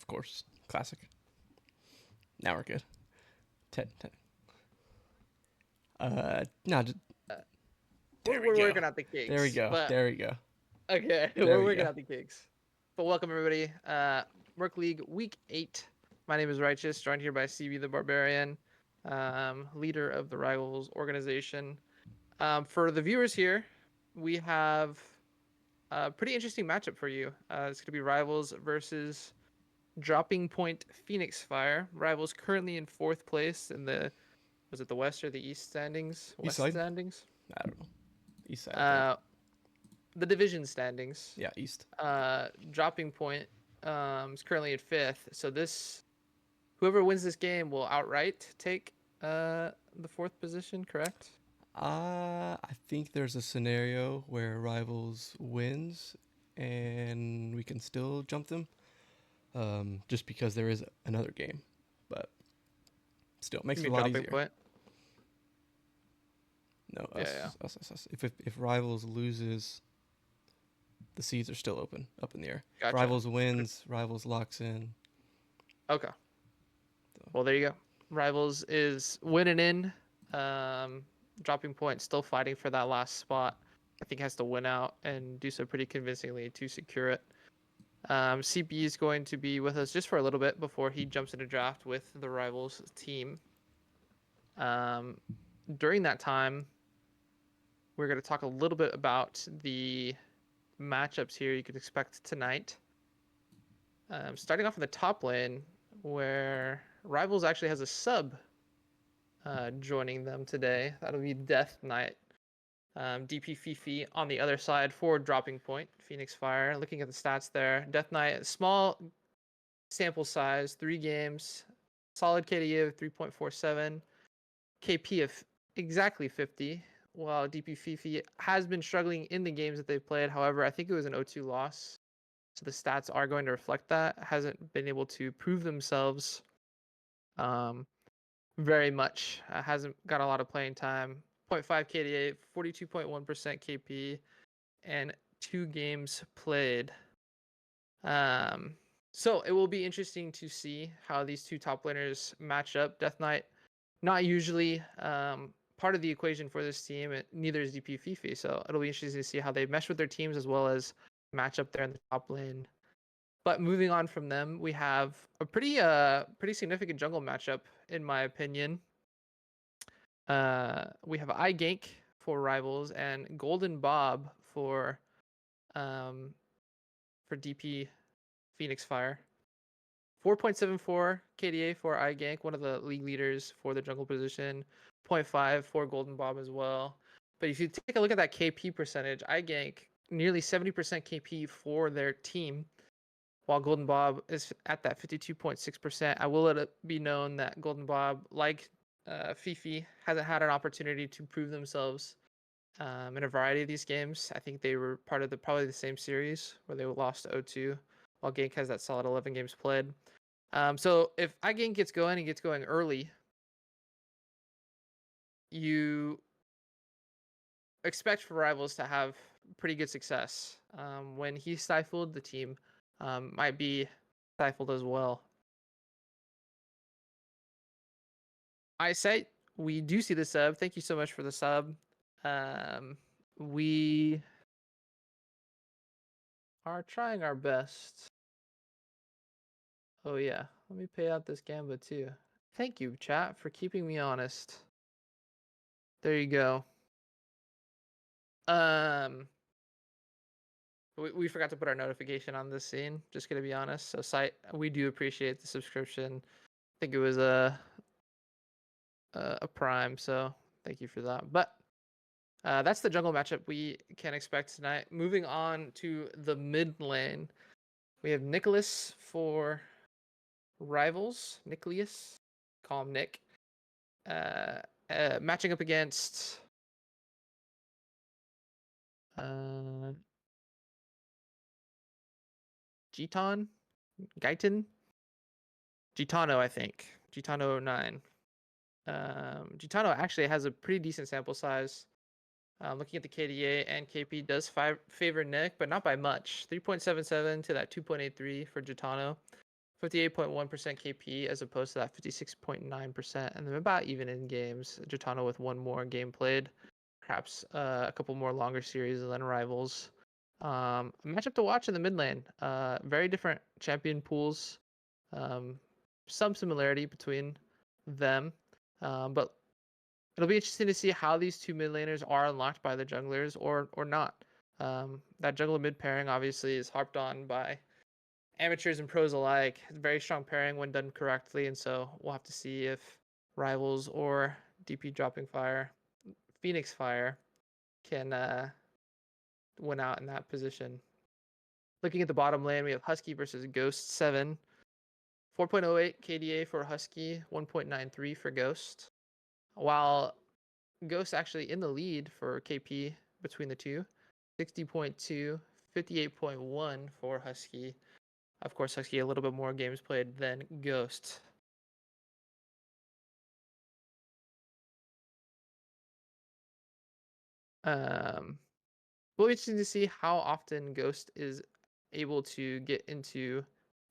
Of course. Classic. Now we're good. 10. No, just, Uh, there we we're go. working out the There we kinks, go. but There we go. okay, There we're we working go. out the kinks. But welcome everybody. Murk League Week 8. My name is Righteous, joined here by CB the Barbarian, leader of the Rivals organization. For the viewers here, we have a pretty interesting matchup for you. It's going to be Rivals versus Dropping Point Phoenix Fire. Rivals currently in 4th place in the, was it the West or the East standings? East West side? standings. I don't know. East side, I think. Uh, the division standings. Yeah, East. Dropping Point is currently at 5th. So this, whoever wins this game will outright take the 4th position, correct? I think there's a scenario where Rivals wins and we can still jump them. Just because there is another game. But still, makes You it a mean lot Dropping easier. Point? No, Yeah. us. If Rivals loses, the seeds are still open, up in the air. If Gotcha. Rivals wins, Rivals locks in. Okay. So. Well, there you go. Rivals is winning in. Um, Dropping Point still fighting for that last spot. I think has to win out and do so pretty convincingly to secure it. CP is going to be with us just for a little bit before he jumps into draft with the Rivals team. During that time, we're going to talk a little bit about the matchups here you could expect tonight. Starting off in the top lane, where Rivals actually has a sub joining them today. That'll be Death Knight. DP Fifi on the other side for Dropping Point, Phoenix Fire. Looking at the stats there, Death Knight, small sample size, 3 games, solid KDA of 3.47, KP of exactly 50, while DP Fifi has been struggling in the games that they've played. However, I think it was an 0-2 loss, so the stats are going to reflect that. Hasn't been able to prove themselves very much. Hasn't got a lot of playing time. 0.5 KDA, 42.1% KP, and 2 games played. So it will be interesting to see how these two top laners match up. Death Knight, not usually part of the equation for this team. Neither is DP Fifi, so it'll be interesting to see how they mesh with their teams as well as match up there in the top lane. But moving on from them, we have a pretty significant jungle matchup, in my opinion. We have iGank for Rivals and Golden Bob for DP Phoenix Fire. 4.74 KDA for iGank, one of the league leaders for the jungle position. 0.5 for Golden Bob as well. But if you take a look at that KP percentage, iGank nearly 70% KP for their team, while Golden Bob is at that 52.6%. I will let it be known that Golden Bob, like Fifi, hasn't had an opportunity to prove themselves in a variety of these games. I think they were part of probably the same series where they lost 0-2, while Gank has that solid 11 games played. So if iGank gets going and gets going early, you expect for Rivals to have pretty good success. When he's stifled, the team might be stifled as well. Eyesight, we do see the sub. Thank you so much for the sub. We are trying our best. Oh yeah, let me pay out this gambit too. Thank you, chat, for keeping me honest. There you go. We forgot to put our notification on this scene. Just gonna be honest. So site, we do appreciate the subscription. I think it was a prime, so thank you for that. But that's the jungle matchup we can expect tonight. Moving on to the mid lane, we have Nicholas for Rivals. Nicholas, call him Nick. Matching up against Giton, Gaitan, Gitano, I think. Gitano 9. Gitano actually has a pretty decent sample size. Looking at the KDA and KP does favor Nick, but not by much. 3.77 to that 2.83 for Gitano. 58.1% KP as opposed to that 56.9%, and they're about even in games. Gitano with one more game played, perhaps a couple more longer series than rivals. A matchup to watch in the mid lane. Very different champion pools. Some similarity between them, but it'll be interesting to see how these two mid laners are unlocked by the junglers or not. That jungle mid pairing obviously is harped on by amateurs and pros alike. It's a very strong pairing when done correctly, and so we'll have to see if rivals or DP dropping Phyre, Phoenix Phyre, can win out in that position. Looking at the bottom lane, we have Husky versus Ghost 7. 4.08 KDA for Husky, 1.93 for Ghost. While Ghost actually in the lead for KP between the two, 60.2, 58.1 for Husky. Of course, Husky a little bit more games played than Ghost. Will be interesting to see how often Ghost is able to get into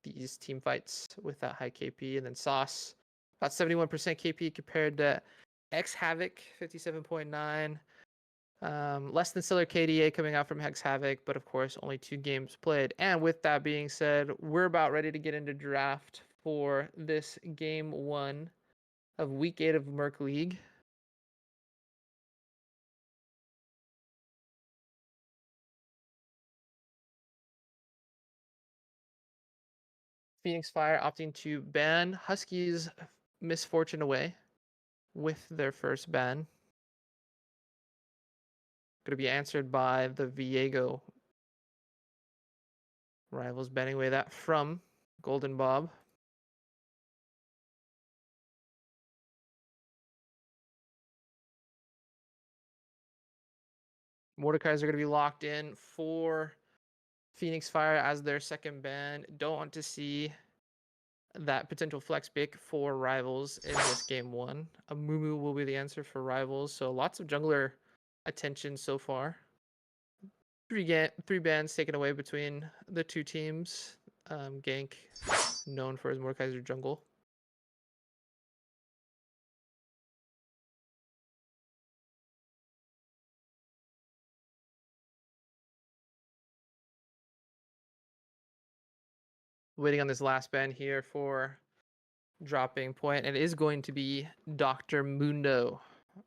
these team fights with that high KP, and then Sauce about 71% KP compared to X Havoc 57.9. Less than stellar KDA coming out from Hex Havoc, but of course only 2 games played. And with that being said, we're about ready to get into draft for this game 1 of week 8 of Murk League. Phoenix Phyre opting to ban Huskies Misfortune away with their first ban. Going to be answered by the Viego rivals, banning away that from Golden Bob. Mordecai's are going to be locked in for Phoenix Phyre as their second ban. Don't want to see that potential flex pick for rivals in this game 1. A Mumu will be the answer for rivals. So lots of jungler attention so far. Three bans taken away between the two teams. Gank, known for his Mordekaiser jungle. Waiting on this last ban here for DroppingPoint. It is going to be Dr. Mundo,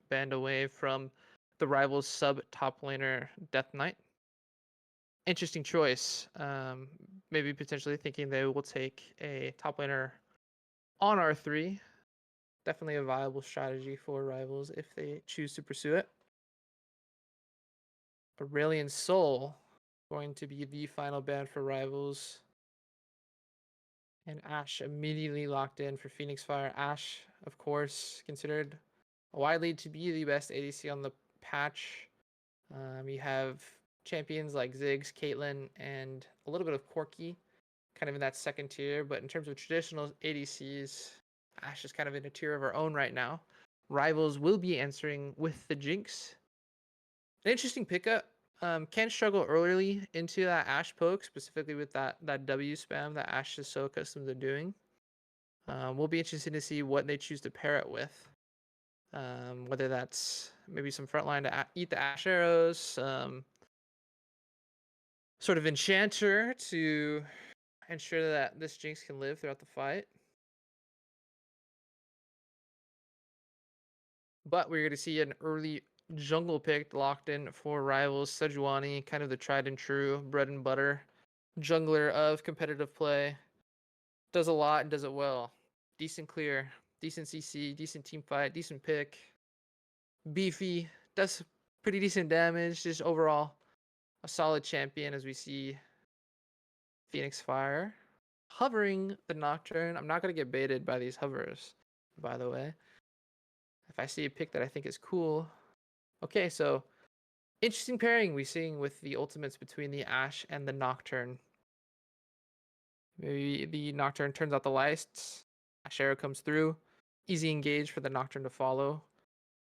banned away from the rivals sub top laner Death Knight. Interesting choice. Maybe potentially thinking they will take a top laner on R3. Definitely a viable strategy for rivals if they choose to pursue it. Aurelian Soul going to be the final ban for rivals. And Ashe immediately locked in for Phoenix Phyre. Ashe, of course, considered widely to be the best ADC on the patch. You have champions like Ziggs, Caitlyn, and a little bit of Corki, kind of in that second tier. But in terms of traditional ADCs, Ashe is kind of in a tier of her own right now. Rivals will be answering with the Jinx. An interesting pickup. Can struggle early into that Ashe poke, specifically with that W spam that Ashe is so accustomed to doing. We'll be interested to see what they choose to pair it with. Whether that's maybe some frontline to eat the Ashe arrows, sort of enchanter to ensure that this Jinx can live throughout the fight. But we're going to see an early jungle pick locked in for rivals. Sejuani, kind of the tried and true bread and butter jungler of competitive play. Does a lot and does it well. Decent clear, decent CC, decent team fight, decent pick. Beefy, does pretty decent damage. Just overall a solid champion as we see Phoenix Phyre hovering the Nocturne. I'm not going to get baited by these hovers, by the way. If I see a pick that I think is cool. Okay, so interesting pairing we're seeing with the ultimates between the Ashe and the Nocturne. Maybe the Nocturne turns out the lights. Ashe arrow comes through. Easy engage for the Nocturne to follow.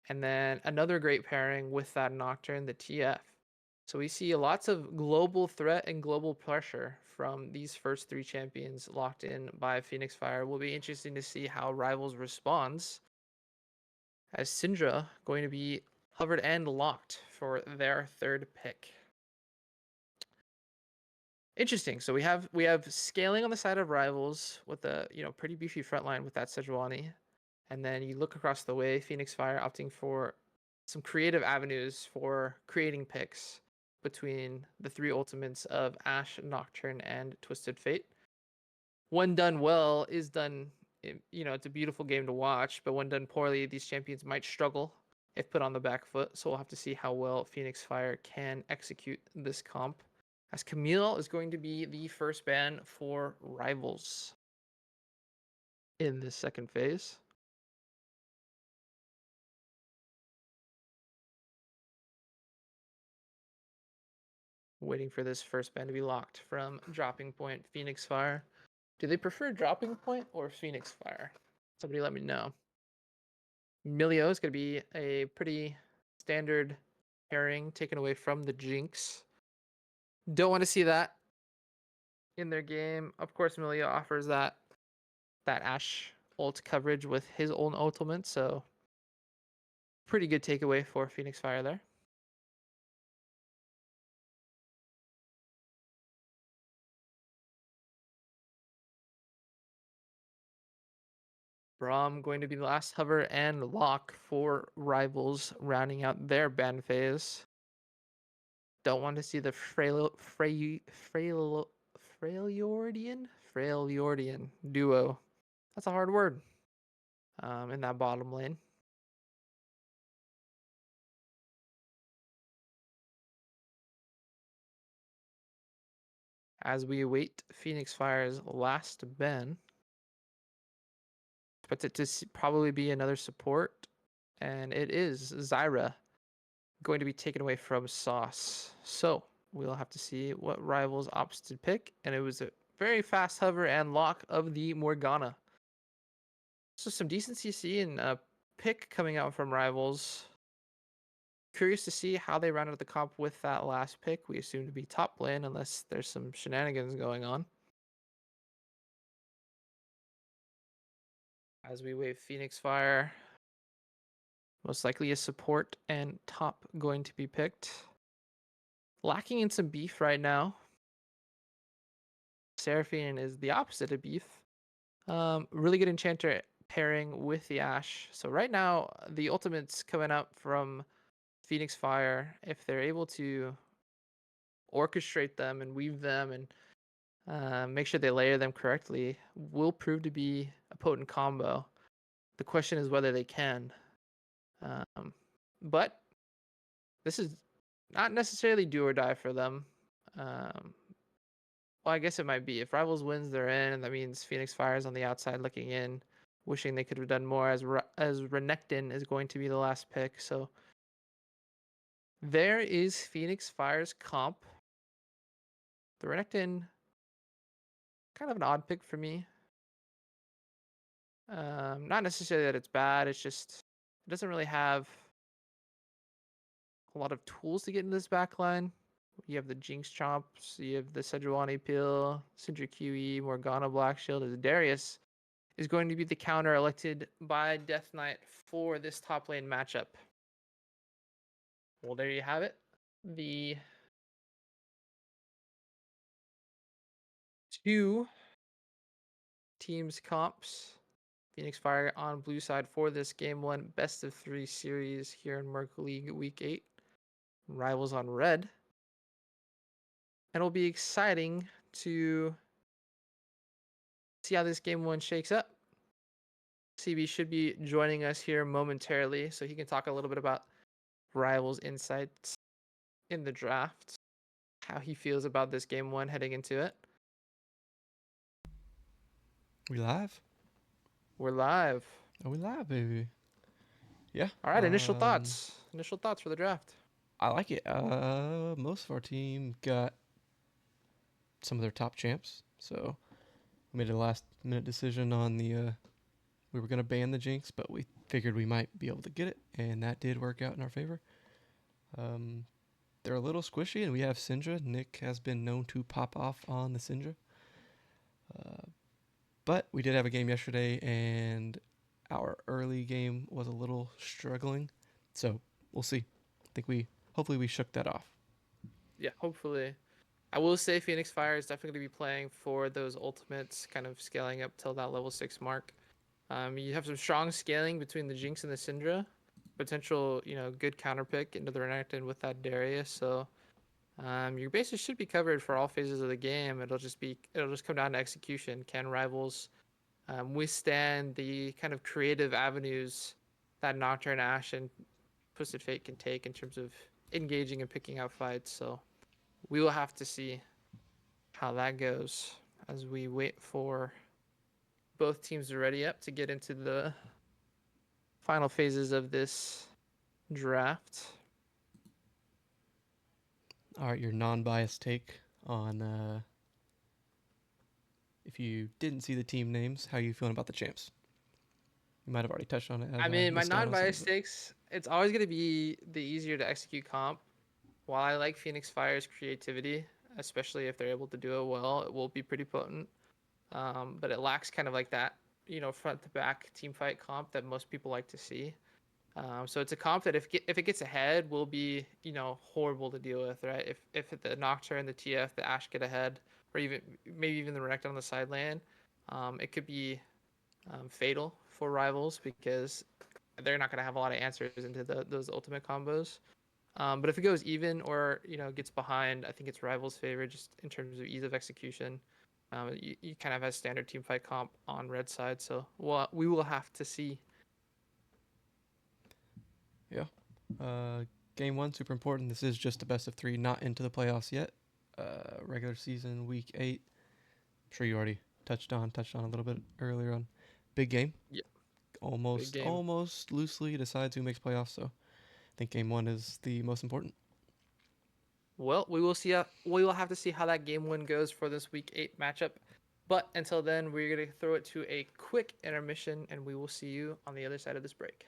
And then another great pairing with that Nocturne, the TF. So we see lots of global threat and global pressure from these first three champions locked in by Phoenix Fire. Will be interesting to see how Rivals responds, as Syndra going to be hovered and locked for their third pick. Interesting. So we have scaling on the side of Rivals with a pretty beefy front line with that Sejuani. And then you look across the way, Phoenix Fire opting for some creative avenues for creating picks between the three ultimates of Ashe, Nocturne, and Twisted Fate. When done well, is done. It's a beautiful game to watch, but when done poorly, these champions might struggle if put on the back foot. So we'll have to see how well Phoenix Fire can execute this comp. As Camille is going to be the first ban for Rivals in this second phase. Waiting for this first ban to be locked from DroppingPoint, Phoenix Fire. Do they prefer DroppingPoint or Phoenix Fire? Somebody let me know. Milio is going to be a pretty standard pairing taken away from the Jinx. Don't want to see that in their game. Of course, Milio offers that Ashe ult coverage with his own ultimate, so pretty good takeaway for Phoenix Fire there. Braum going to be the last hover and lock for Rivals, rounding out their ban phase. Don't want to see the Freljordian duo. That's a hard word. In that bottom lane. As we await Phoenix Fire's last ban. Expect it to probably be another support. And it is Zyra going to be taken away from Sauce. So we'll have to see what Rivals opts to pick. And it was a very fast hover and lock of the Morgana. So some decent CC and a pick coming out from Rivals. Curious to see how they round out the comp with that last pick. We assume to be top lane unless there's some shenanigans going on. As we wave Phoenix Fire. Most likely a support and top going to be picked. Lacking in some beef right now. Seraphine is the opposite of beef. Really good enchanter pairing with the Ashe. So right now, the ultimates coming up from Phoenix Fire, if they're able to orchestrate them and weave them and make sure they layer them correctly, will prove to be a potent combo. The question is whether they can. But this is not necessarily do or die for them. Well, I guess it might be. If Rivals wins, they're in, and that means Phoenix Fire is on the outside looking in, wishing they could have done more, as Renekton is going to be the last pick. So there is Phoenix Fire's comp. The Renekton, kind of an odd pick for me. Not necessarily that it's bad, it's just it doesn't really have a lot of tools to get in this backline. You have the Jinx Chomps, you have the Sejuani Peel, Syndra QE, Morgana Black Shield. As Darius is going to be the counter elected by Death Knight for this top lane matchup. Well, there you have it. The two teams comps. Phoenix Fire on blue side for this game one best of 3 series here in Murk League week 8. Rivals on red. And it'll be exciting to see how this game one shakes up. CB should be joining us here momentarily, so he can talk a little bit about Rivals insights in the draft, how he feels about this game one heading into it. We live? We're live. Oh, we live, baby. Yeah. All right, initial thoughts. Initial thoughts for the draft. I like it. Most of our team got some of their top champs, so we made a last minute decision on the we were gonna ban the Jinx, but we figured we might be able to get it, and that did work out in our favor. they're a little squishy, and we have Syndra. Nick has been known to pop off on the Syndra. But we did have a game yesterday, and our early game was a little struggling. So we'll see. I think hopefully we shook that off. Yeah, hopefully. I will say Phoenix Fire is definitely going to be playing for those ultimates, kind of scaling up till that level 6 mark. You have some strong scaling between the Jinx and the Syndra. Potential, good counter pick into the Renekton with that Darius. So your bases should be covered for all phases of the game. It'll just come down to execution. Can rivals withstand the kind of creative avenues that Nocturne, Ashe, and Twisted Fate can take in terms of engaging and picking out fights? So we will have to see how that goes as we wait for both teams to ready up to get into the final phases of this draft. All right, your non-biased take on if you didn't see the team names, how are you feeling about the champs? You might have already touched on it. As I mean, my missed out on some non-biased of it. takes, it's always going to be the easier to execute comp. While I like Phoenix Fire's creativity, especially if they're able to do it well, it will be pretty potent. But it lacks kind of like that, front to back team fight comp that most people like to see. So it's a comp that if it gets ahead will be horrible to deal with, right? If the Nocturne, the TF, the Ashe get ahead, or maybe even the Renekton on the side lane, it could be fatal for rivals because they're not going to have a lot of answers into those ultimate combos. But if it goes even or gets behind, I think it's rivals' favor just in terms of ease of execution. You kind of have standard team fight comp on red side, so we will have to see. Yeah. Game 1, super important. This is just a best of 3, not into the playoffs yet. Regular season, week 8. I'm sure you already touched on a little bit earlier on. Big game. Yeah, big Almost, game. almost loosely decides who makes playoffs. So I think game 1 is the most important. Well, we will see. We will have to see how that game 1 goes for this week 8 matchup. But until then, we're going to throw it to a quick intermission, and we will see you on the other side of this break.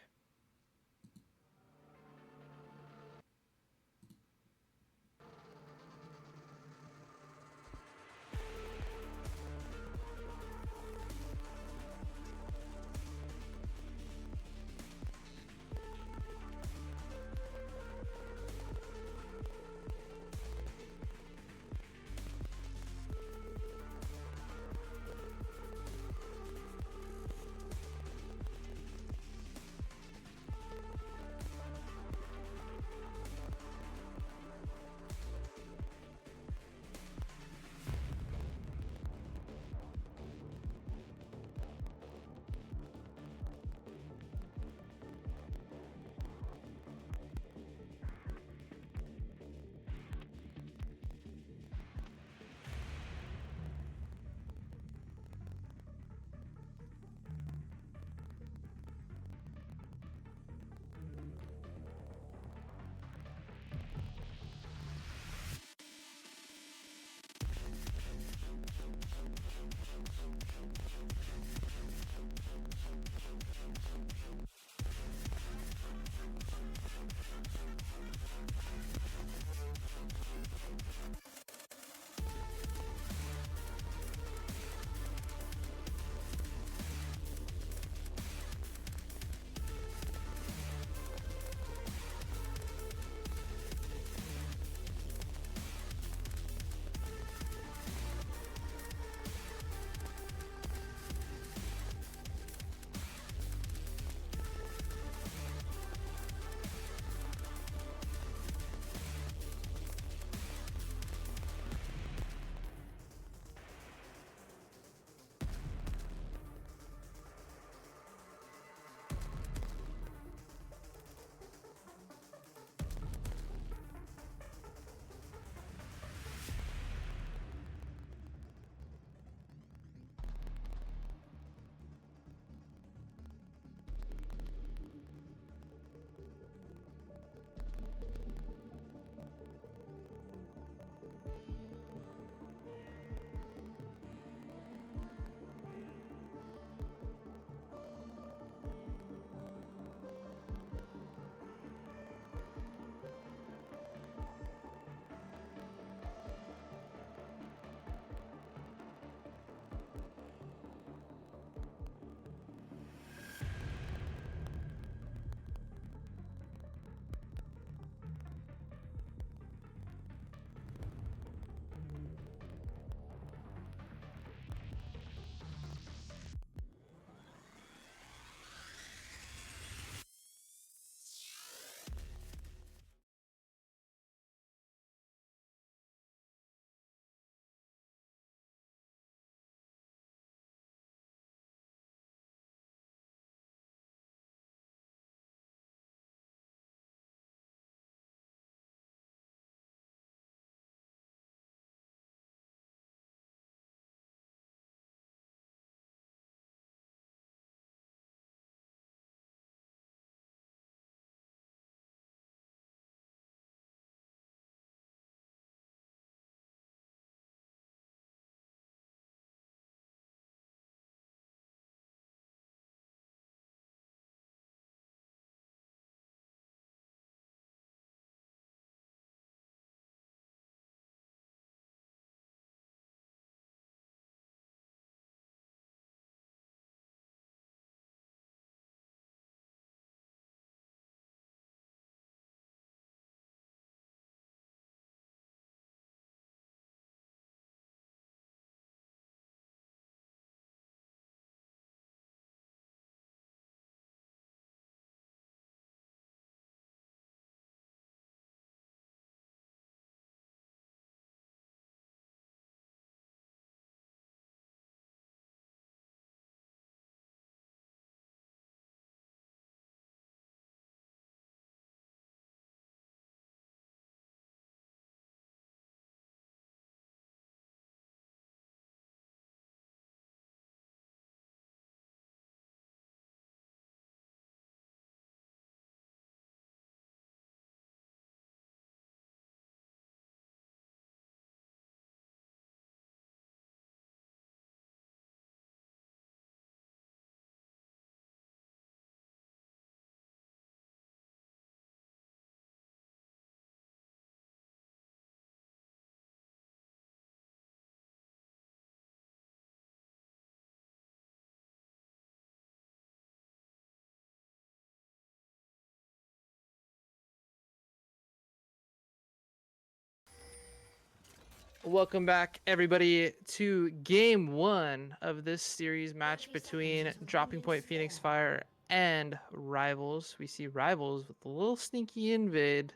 Welcome back, everybody, to game one of this series match between Dropping Point Phoenix Fire and Rivals. We see Rivals with a little sneaky invade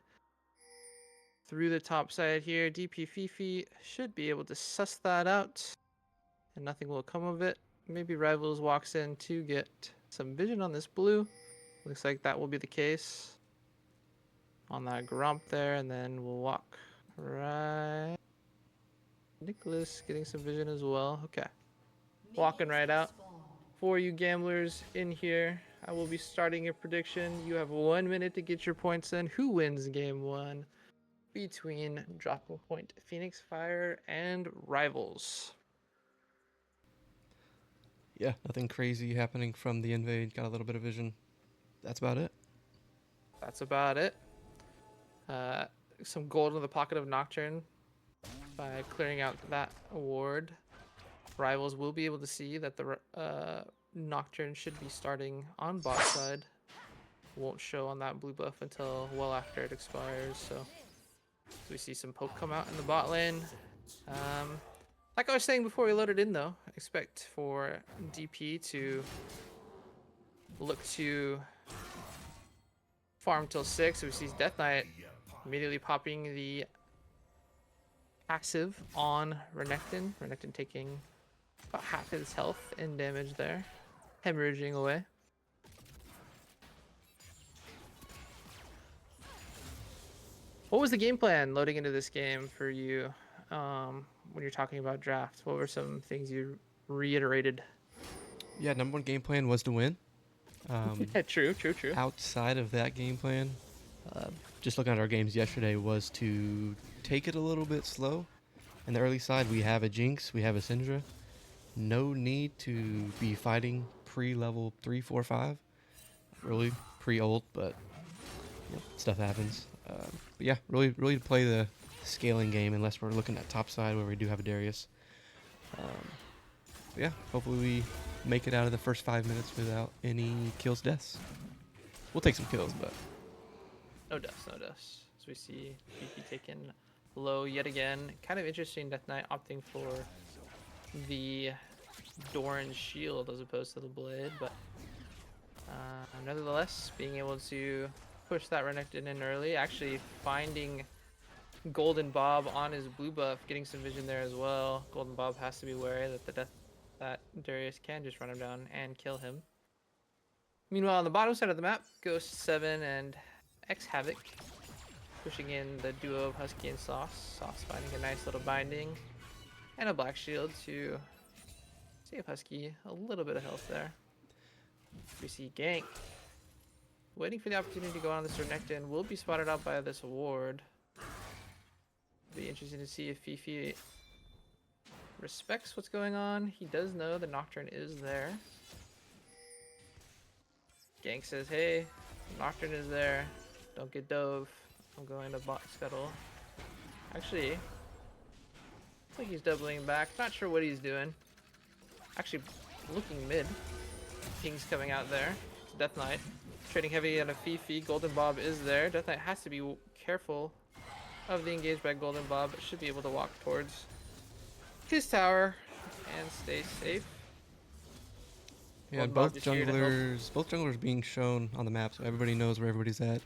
through the top side here. DP Fifi should be able to suss that out, and nothing will come of it. Maybe Rivals walks in to get some vision on this blue. Looks like that will be the case on that Gromp there, and then we'll walk right. Nicholas getting some vision as well. Okay. Walking right out. For you gamblers in here, I will be starting a prediction. You have 1 minute to get your points in. Who wins game one between Dropping Point Phoenix Fire and Rivals? Yeah, nothing crazy happening from the invade. Got a little bit of vision. That's about it. That's about it. Some gold in the pocket of Nocturne by clearing out that award. Rivals will be able to see that the Nocturne should be starting on bot side. Won't show on that blue buff until well after it expires. So we see some poke come out in the bot lane. Like I was saying before we loaded in, though, expect for DP to look to farm till 6. So we see Death Knight immediately popping the passive on Renekton. Renekton taking about half his health and damage there, hemorrhaging away. What was the game plan loading into this game for you when you're talking about drafts? What were some things you reiterated? Yeah, number one game plan was to win. True. Outside of that game plan, just looking at our games yesterday, was to take it a little bit slow. In the early side, we have a Jinx, we have a Syndra. No need to be fighting pre-level 3, 4, 5. Really pre-ult, but stuff happens. But yeah, really to play the scaling game unless we're looking at top side where we do have a Darius. Yeah, hopefully we make it out of the first 5 minutes without any kills, deaths. We'll take some kills, but no deaths. As we see PP taken low yet again. Kind of interesting, Death Knight opting for the Doran shield as opposed to the blade, but nevertheless, being able to push that Renekton in early, actually finding Golden Bob on his blue buff, getting some vision there as well. Golden Bob has to be wary that Darius can just run him down and kill him. Meanwhile, on the bottom side of the map, Ghost 7 and X Havoc pushing in the duo of Husky and Sauce. Sauce finding a nice little binding and a black shield to save Husky a little bit of health there. We see Gank waiting for the opportunity to go on this Renekton. Will be spotted out by this ward. Be interesting to see if Fifi respects what's going on. He does know the Nocturne is there. Gank says, hey, Nocturne is there. Don't get dove. I'm going to bot scuttle. Actually, looks like he's doubling back. Not sure what he's doing. Actually, looking mid. Ping's coming out there. It's Death Knight. Trading heavy on a Fifi. Golden Bob is there. Death Knight has to be careful of the engage by Golden Bob, but should be able to walk towards his tower and stay safe. Yeah, both junglers being shown on the map, so everybody knows where everybody's at.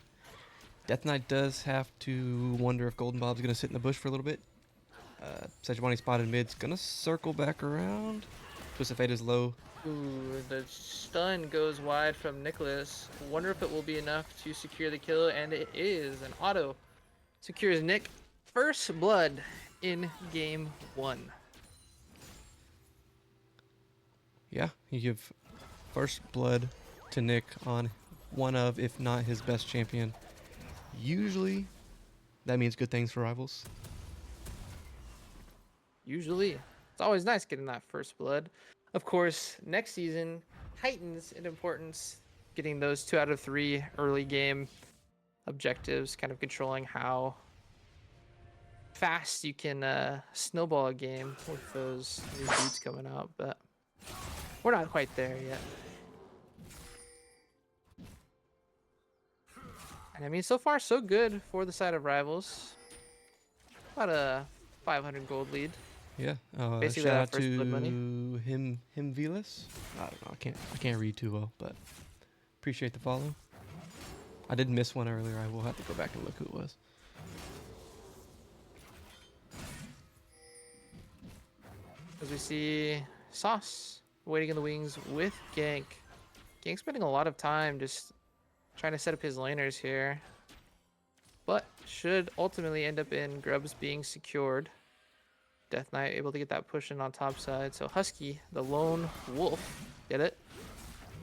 Death Knight does have to wonder if Golden Bob's gonna sit in the bush for a little bit. Sejuani spotted mid's gonna circle back around. Twisted Fate is low. Ooh, the stun goes wide from Nicholas. Wonder if it will be enough to secure the kill, and it is. An auto secures Nick first blood in game one. Yeah, you give first blood to Nick on one of, if not his best champion. Usually, that means good things for Rivals. Usually. It's always nice getting that first blood. Of course, next season heightens in importance, getting those 2 out of 3 early game objectives, kind of controlling how fast you can snowball a game with those new dudes coming out, but we're not quite there yet. And I mean, so far so good for the side of Rivals. About a 500 gold lead. Yeah. Basically Shout that out first blood money. to him Velas. I don't know. I can't read too well, but appreciate the follow. I did miss one earlier. I will have to go back and look who it was. As we see Sauce waiting in the wings with Gank. Gank's spending a lot of time just trying to set up his laners here, but should ultimately end up in Grubs being secured. Death Knight able to get that push in on top side. So Husky, the lone wolf, get it?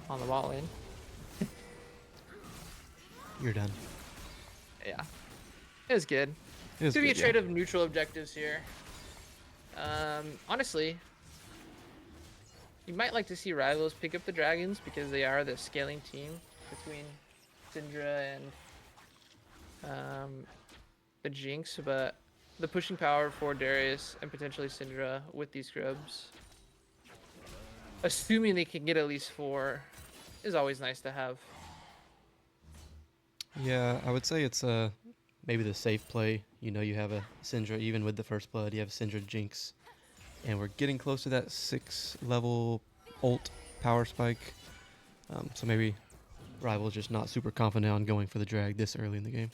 On the bot lane. You're done. Yeah. It was good. It was It's gonna be a good, trade yeah. of neutral objectives here. Honestly, you might like to see Rivals pick up the Dragons because they are the scaling team between Syndra and the Jinx, but the pushing power for Darius and potentially Syndra with these Grubs, assuming they can get at least 4, is always nice to have. Yeah, I would say it's maybe the safe play. You know, you have a Syndra, even with the first blood, you have a Syndra Jinx. And we're getting close to that 6 level ult power spike. So maybe Rival's just not super confident on going for the drag this early in the game.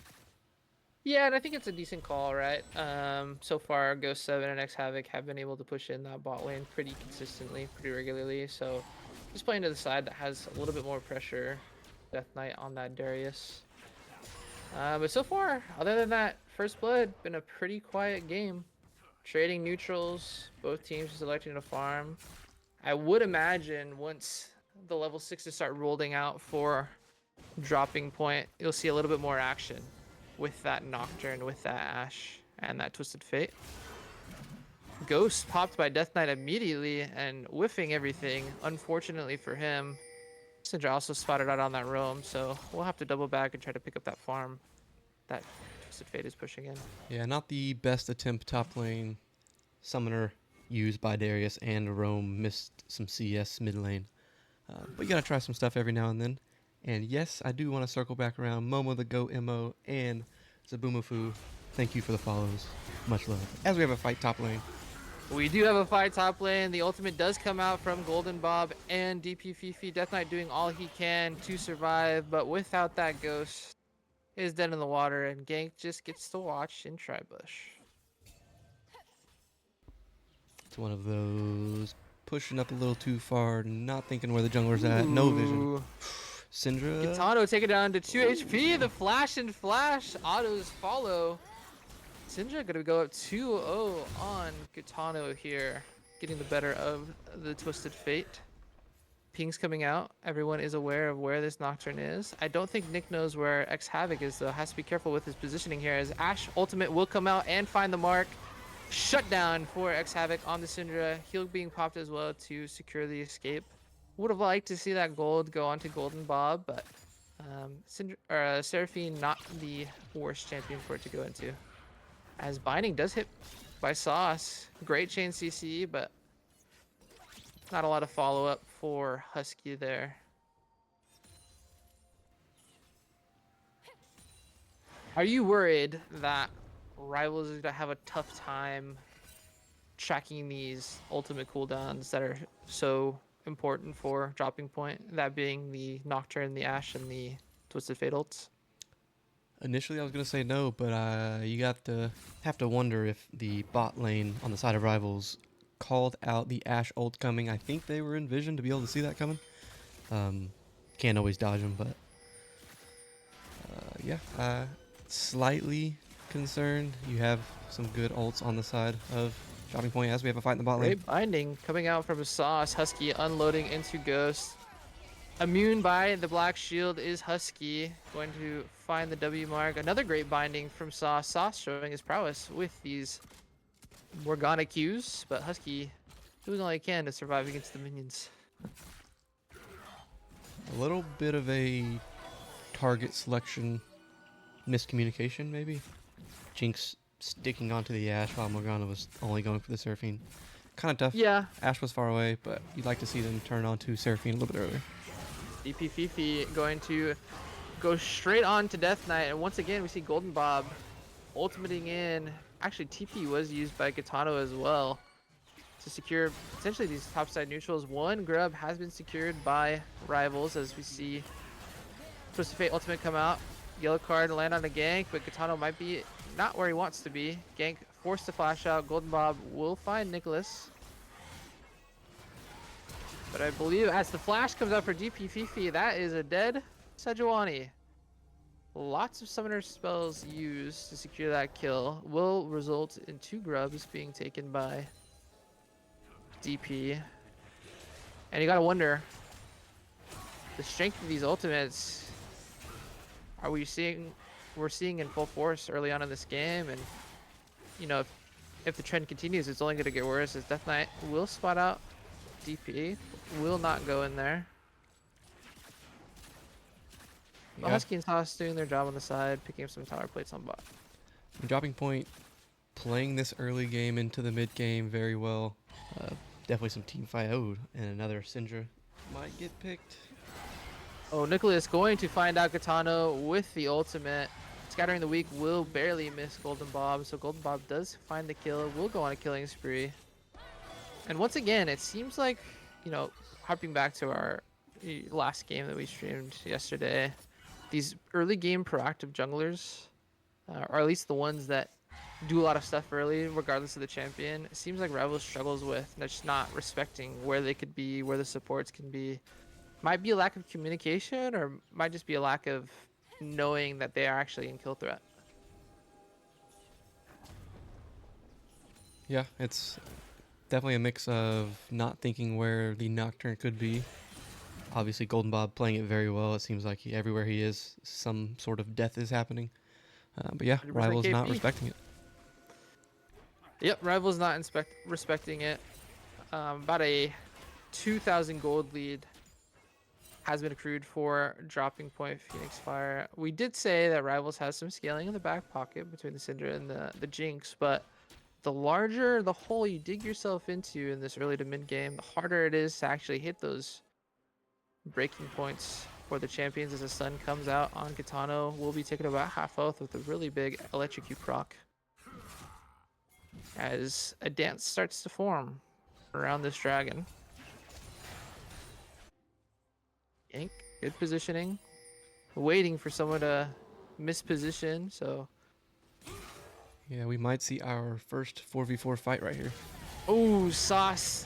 Yeah, and I think it's a decent call, right? So far, Ghost 7 and X Havoc have been able to push in that bot lane pretty consistently, pretty regularly. So just playing to the side that has a little bit more pressure. Death Knight on that Darius. But so far, other than that, First Blood, been a pretty quiet game. Trading neutrals, both teams just electing to farm. I would imagine once the level 6s start rolling out for Dropping Point, you'll see a little bit more action with that Nocturne, with that Ashe, and that Twisted Fate. Ghost popped by Death Knight immediately and whiffing everything. Unfortunately for him, Syndra also spotted out on that roam, so we'll have to double back and try to pick up that farm that Twisted Fate is pushing in. Yeah, not the best attempt top lane. Summoner used by Darius and Rome missed some CS mid lane. But you gotta try some stuff every now and then. And yes, I do want to circle back around Momo the Go Mo and Zabumafu. Thank you for the follows. Much love. As we have a fight top lane. We do have a fight top lane. The ultimate does come out from Golden Bob and DP Fifi. Death Knight doing all he can to survive, but without that Ghost, is dead in the water, and Gank just gets to watch in Tribush. It's one of those pushing up a little too far, not thinking where the jungler's at. No vision. Ooh. Syndra. Gitano take it down to 2 HP. The flash and flash autos follow. Syndra gonna go up 2-0 on Gitano here, getting the better of the Twisted Fate. Ping's coming out. Everyone is aware of where this Nocturne is. I don't think Nick knows where X Havoc is, though. Has to be careful with his positioning here, as Ashe ultimate will come out and find the mark. Shutdown for X Havoc on the Syndra. Heal being popped as well to secure the escape. Would have liked to see that gold go on to Golden Bob, but Seraphine not the worst champion for it to go into. As Binding does hit by Sauce. Great chain CC, but not a lot of follow-up for Husky there. Are you worried that Rivals is going to have a tough time tracking these ultimate cooldowns that are so important for Dropping Point, that being the Nocturne, the Ashe, and the Twisted Fate ults? Initially, I was gonna say no, but you have to wonder if the bot lane on the side of Rivals called out the Ashe ult coming. I think they were envisioned to be able to see that coming. Can't always dodge them, but yeah, slightly concerned. You have some good ults on the side of Dropping Point as we have a fight in the bot lane. Great Binding coming out from a Sauce. Husky unloading into Ghost. Immune by the Black Shield is Husky. Going to find the W mark. Another great Binding from Sauce. Sauce showing his prowess with these Morgana Qs, but Husky doing all he can to survive against the minions. A little bit of a target selection miscommunication, maybe. Jinx sticking onto the Ashe while Morgana was only going for the Seraphine. Kind of tough. Yeah. Ashe was far away, but you'd like to see them turn onto Seraphine a little bit earlier. DP Fifi going to go straight on to Death Knight, and once again we see Golden Bob ultimating in, actually TP was used by Gitano as well to secure potentially these topside neutrals. One grub has been secured by Rivals, as we see Twisted Fate ultimate come out. Yellow card land on a gank, but Gitano might be not where he wants to be. Gank forced to flash out. Golden Bob will find Nicholas. But I believe as the flash comes out for DP Fifi, that is a dead Sejuani. Lots of summoner spells used to secure that kill will result in 2 grubs being taken by DP. And you gotta wonder, the strength of these ultimates, we're seeing in full force early on in this game, and you know, if the trend continues, it's only gonna get worse. As Death Knight will spot out DP, will not go in there. Yeah. Husky and Sauce doing their job on the side, picking up some tower plates on bot. DroppingPoint playing this early game into the mid game very well. Definitely some team fight. Oh, and another Syndra might get picked. Oh, Nicholas going to find out Gitano with the ultimate. Scattering the Weak will barely miss Golden Bob, so Golden Bob does find the kill, will go on a killing spree. And once again, it seems like, you know, harping back to our last game that we streamed yesterday, these early game proactive junglers, or at least the ones that do a lot of stuff early, regardless of the champion, it seems like Rivals struggles with just not respecting where they could be, where the supports can be. Might be a lack of communication, or might just be a lack of knowing that they are actually in kill threat. Yeah, it's definitely a mix of not thinking where the Nocturne could be. Obviously, Golden Bob playing it very well. It seems like everywhere he is, some sort of death is happening. But yeah, 100% Rivals not KP. respecting it. Yep, Rivals not respecting it. About a 2,000 gold lead has been accrued for DroppingPoint Phoenix Phyre. We did say that Rivals has some scaling in the back pocket between the Syndra and the Jinx, but the larger the hole you dig yourself into in this early to mid game, the harder it is to actually hit those breaking points for the champions. As the sun comes out on Gitano, will be taking about half health with a really big electrocute proc, as a dance starts to form around this dragon. Yank, good positioning. Waiting for someone to misposition, so. Yeah, we might see our first 4v4 fight right here. Oh, Sauce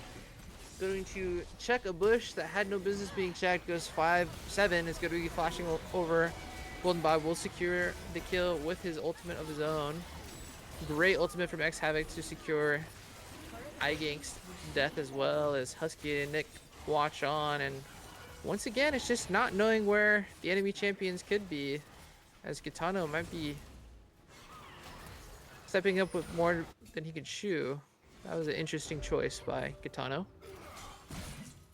going to check a bush that had no business being checked. Goes 5-7. It's going to be flashing over. Golden Bob will secure the kill with his ultimate of his own. Great ultimate from X Havoc to secure iGank's death, as well as Husky and Nick watch on. And once again, it's just not knowing where the enemy champions could be, as Gitano might be stepping up with more than he could chew. That was an interesting choice by Gitano.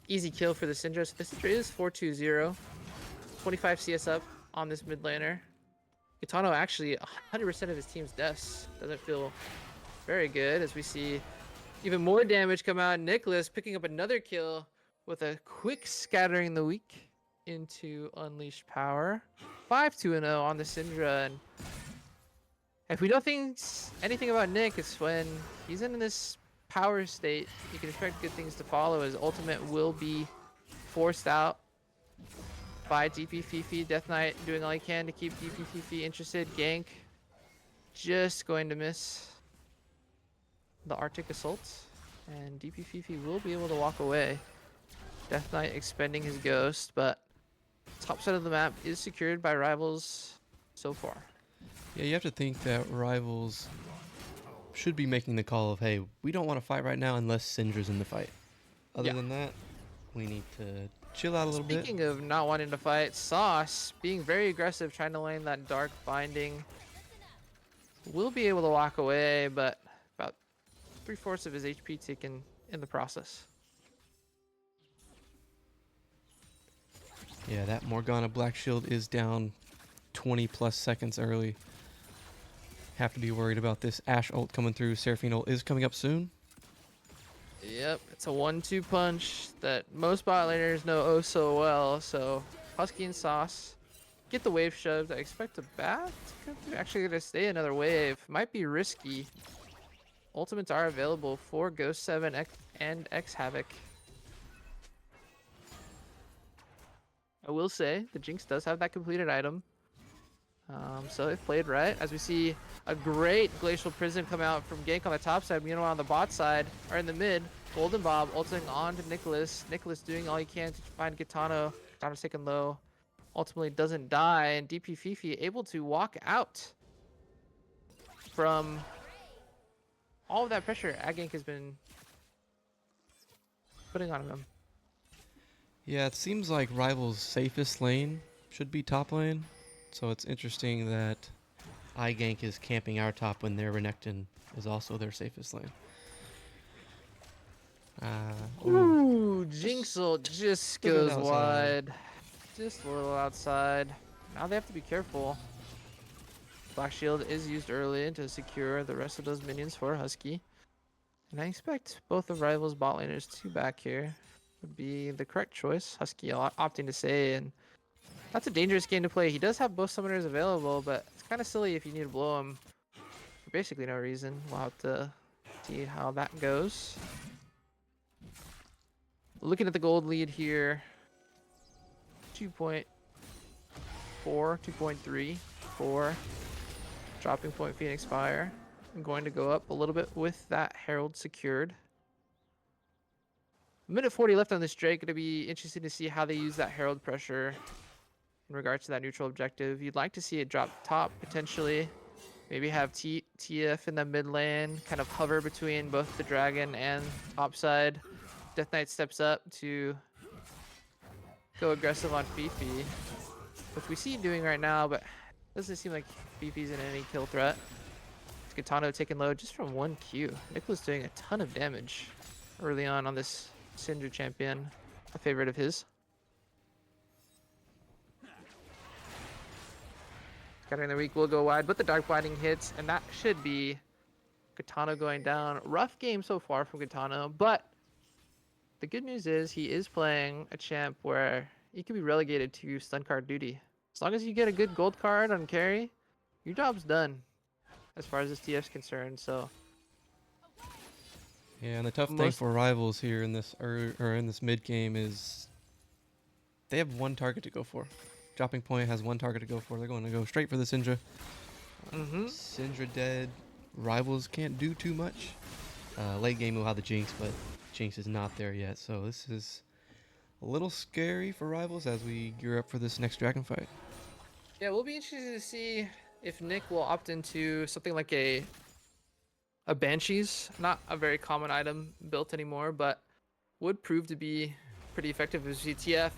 Easy kill for the Syndra. So the Syndra is 4-2-0. 25 CS up on this mid laner. Gitano actually 100% of his team's deaths. Doesn't feel very good, as we see even more damage come out. Nicholas picking up another kill with a quick Scattering the Weak into Unleashed Power. 5-2-0 on the Syndra. And if we don't think anything about Nick, it's when he's in this power state, you can expect good things to follow. His ultimate will be forced out by DP Fifi. Death Knight doing all he can to keep DP Fifi interested. Gank just going to miss the Arctic Assault, and DP Fifi will be able to walk away. Death Knight expending his ghost, but top side of the map is secured by Rivals so far. Yeah, you have to think that Rivals should be making the call of, hey, we don't want to fight right now unless Syndra's in the fight. Other than that, we need to chill out a little bit. Speaking of not wanting to fight, Sauce being very aggressive, trying to land that dark binding. Will be able to walk away, but about 3/4 of his HP taken in the process. Yeah, that Morgana Black Shield is down 20 plus seconds early. Have to be worried about this Ashe ult coming through. Seraphine ult is coming up soon. Yep, it's a 1-2 punch that most bot laners know oh so well. So Husky and Sauce get the wave shoved. I expect a bat. Actually gonna stay another wave. Might be risky. Ultimates are available for Ghost 7 and X Havoc. I will say the Jinx does have that completed item. So they've played right. As we see a great Glacial Prison come out from Gank on the top side. Meanwhile on the bot side, or in the mid, Golden Bob ulting on to Nicholas. Nicholas doing all he can to find Gitano. Gitano's taken low. Ultimately doesn't die, and DP Fifi able to walk out from all of that pressure Gank has been putting on him. Yeah, it seems like Rival's safest lane should be top lane. So it's interesting that iGank is camping our top when their Renekton is also their safest lane. Ooh, Jinxel just a bit goes outside. wide. Just a little outside. Now they have to be careful. Black Shield is used early to secure the rest of those minions for Husky. And I expect both of Rival's bot laners to back here would be the correct choice. Husky opting to stay, and that's a dangerous game to play. He does have both summoners available, but it's kind of silly if you need to blow him for basically no reason. We'll have to see how that goes. Looking at the gold lead here, 2.4, 2.3 for Dropping Point Phoenix Fire. I'm going to go up a little bit with that Herald secured. Minute 40 left on this Drake. Going to be interesting to see how they use that Herald pressure in regards to that neutral objective. You'd like to see it drop top potentially. Maybe have TF in the mid lane, kind of hover between both the dragon and top side. Death Knight steps up to go aggressive on Fifi, which we see doing right now, but doesn't seem like Fifi's in any kill threat. Gitano taking low just from 1 Q. Nicholas doing a ton of damage early on this Syndra champion, a favorite of his. Scattering the weak will go wide, but the Dark Blinding hits, and that should be Gitano going down. Rough game so far from Gitano, but the good news is he is playing a champ where he can be relegated to stun card duty. As long as you get a good gold card on carry, your job's done as far as this TF's concerned. So yeah, and the tough thing for Rivals here in this in this mid game is they have one target to go for. Dropping Point has one target to go for. They're going to go straight for the Syndra. Syndra dead. Rivals can't do too much. Late game we'll have the Jinx, but Jinx is not there yet. So this is a little scary for Rivals as we gear up for this next dragon fight. Yeah, we'll be interested to see if Nick will opt into something like a Banshees. Not a very common item built anymore, but would prove to be pretty effective as GTF.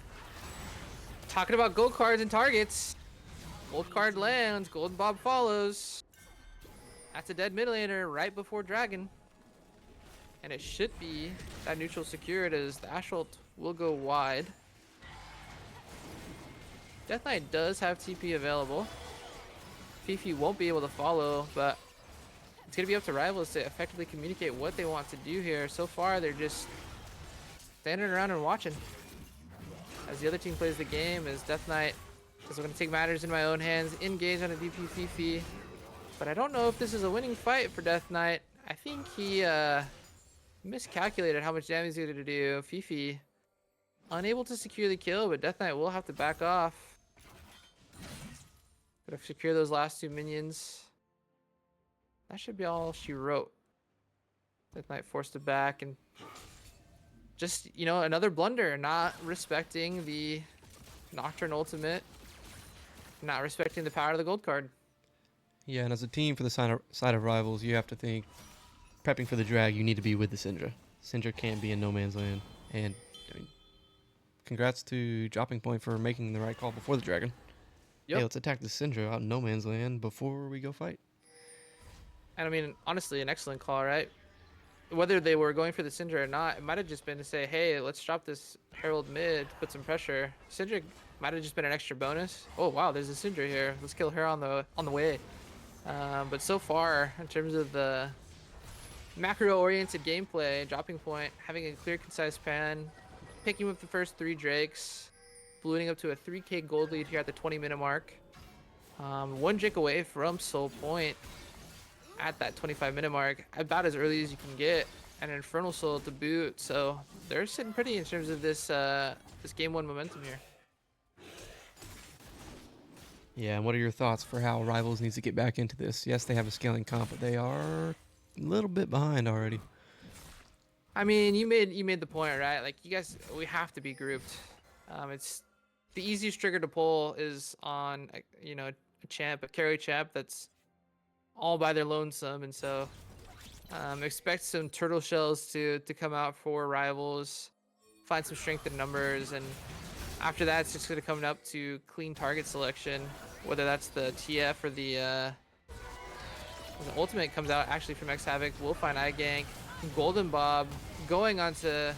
Talking about gold cards and targets. Gold card lands, Golden Bob follows. That's a dead mid laner right before Dragon. And it should be that neutral secured as the Assault will go wide. Death Knight does have TP available. Fifi won't be able to follow, but it's going to be up to Rivals to effectively communicate what they want to do here. So far, they're just standing around and watching as the other team plays the game, as Death Knight says, I'm going to take matters in my own hands, engage on a DP Fifi. But I don't know if this is a winning fight for Death Knight. I think he miscalculated how much damage he's going to do. Fifi unable to secure the kill, but Death Knight will have to back off. Gotta secure those last 2 minions. That should be all she wrote. Death Knight forced to back, and just, you know, another blunder, not respecting the Nocturne ultimate, not respecting the power of the gold card. Yeah, and as a team for the side of Rivals, you have to think, prepping for the drag, you need to be with the Syndra. Syndra can't be in no man's land. And, I mean, congrats to Dropping Point for making the right call before the dragon. Yep. Hey, let's attack the Syndra out in no man's land before we go fight. And I mean, honestly, an excellent call, right? Whether they were going for the Syndra or not, it might have just been to say, hey, let's drop this Herald mid, put some pressure. Syndra might have just been an extra bonus. Oh, wow, there's a Syndra here. Let's kill her on the way. But so far, in terms of the macro-oriented gameplay, Dropping Point having a clear, concise plan, picking up the first 3 Drakes, ballooning up to a 3k gold lead here at the 20-minute mark. One Drake away from Soul Point at that 25-minute mark, about as early as you can get, and an Infernal Soul to boot. So they're sitting pretty in terms of this this game one momentum here. Yeah, and what are your thoughts for how Rivals needs to get back into this? Yes, they have a scaling comp, but they are a little bit behind already. I mean, you made the point, right? Like, you guys, we have to be grouped. It's the easiest trigger to pull is on a champ, a carry champ that's all by their lonesome, and so expect some turtle shells to come out for Rivals, find some strength in numbers, and after that, it's just going to come up to clean target selection, whether that's the TF or the ultimate comes out actually from X Havoc. We'll find iGank. Golden Bob going on to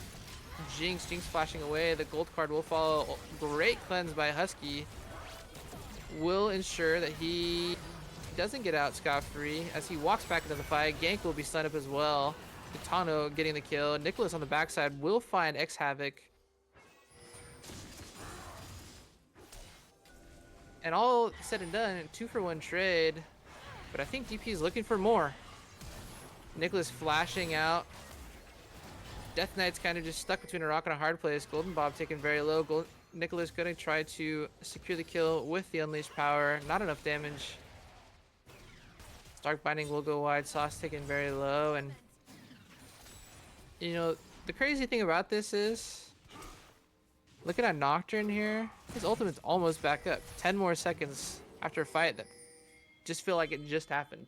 Jinx. Jinx flashing away. The gold card will follow. Great cleanse by Husky. Will ensure that he doesn't get out scot-free as he walks back into the fight. Gank will be stunned up as well. Gitano getting the kill. Nicholas on the backside will find X Havoc. And all said and done, 2-for-1 trade. But I think DP is looking for more. Nicholas flashing out. Death Knight's kind of just stuck between a rock and a hard place. Golden Bob taken very low. Nicholas going to try to secure the kill with the Unleashed Power. Not enough damage. Stark Binding will go wide. Sauce taken very low. And, you know, the crazy thing about this is, looking at Nocturne here, his ultimate's almost back up. 10 more seconds after a fight that just feel like it just happened.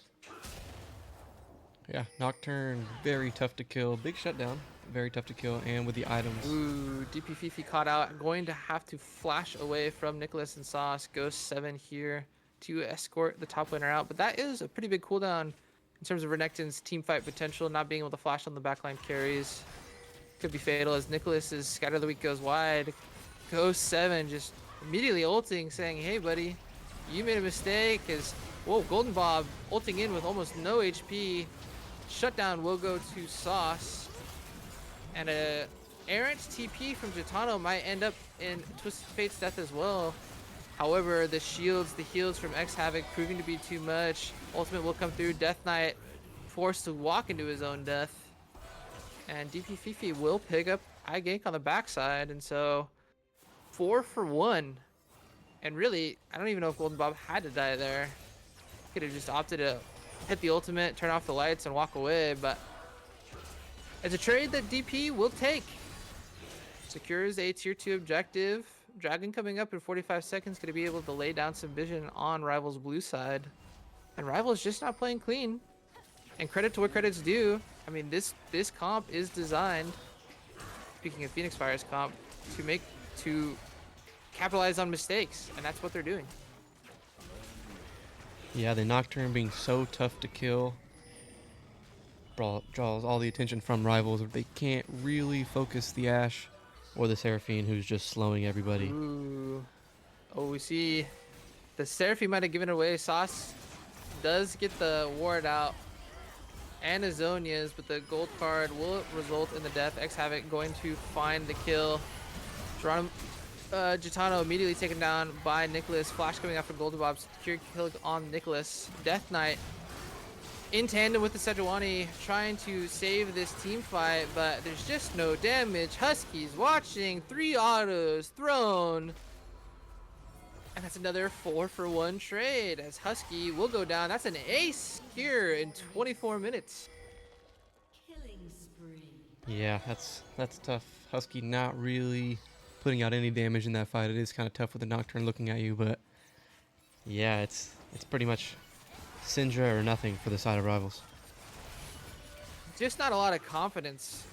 Yeah, Nocturne, very tough to kill. Big shutdown, very tough to kill, and with the items. Ooh, DP Fifi caught out. Going to have to flash away from Nicholas and Sauce. Ghost 7 here to escort the top laner out. But that is a pretty big cooldown in terms of Renekton's team fight potential. Not being able to flash on the backline carries could be fatal as Nicholas's Scatter of the Week goes wide. Ghost 7 just immediately ulting, saying, hey, buddy, you made a mistake. Whoa, Golden Bob ulting in with almost no HP. Shutdown will go to Sauce. And a errant TP from Gitano might end up in Twisted Fate's death as well. However, the heals from X Havoc proving to be too much. Ultimate will come through. Death Knight forced to walk into his own death. And DP Fifi will pick up iGank on the backside. And so 4-for-1. And really, I don't even know if Golden Bob had to die there. Could have just opted to hit the ultimate, turn off the lights, and walk away. But it's a trade that DP will take. Secures a tier 2 objective. Dragon coming up in 45 seconds, going to be able to lay down some vision on Rival's blue side. And Rival's just not playing clean. And credit to what credit's due. I mean, this comp is designed, speaking of Phoenix Fire's comp, to capitalize on mistakes, and that's what they're doing. Yeah, the Nocturne being so tough to kill draws all the attention from Rivals. They can't really focus the Ashe or the Seraphine, who's just slowing everybody. Ooh. Oh, we see the Seraphine might have given it away. Sauce does get the ward out and Azonia's, but the gold card will result in the death. X Havoc going to find the kill. Gitano immediately taken down by Nicholas. Flash coming out from Golden Bob. Secure kill on Nicholas. Death Knight in tandem with the Sejuani trying to save this team fight, but there's just no damage. Husky's watching. 3 autos thrown. And that's another 4-for-1 trade as Husky will go down. That's an ace here in 24 minutes. Killing spree. Yeah, that's tough. Husky not really putting out any damage in that fight. It is kind of tough with the Nocturne looking at you, but yeah, it's pretty much Syndra or nothing for the side of Rivals. Just not a lot of confidence.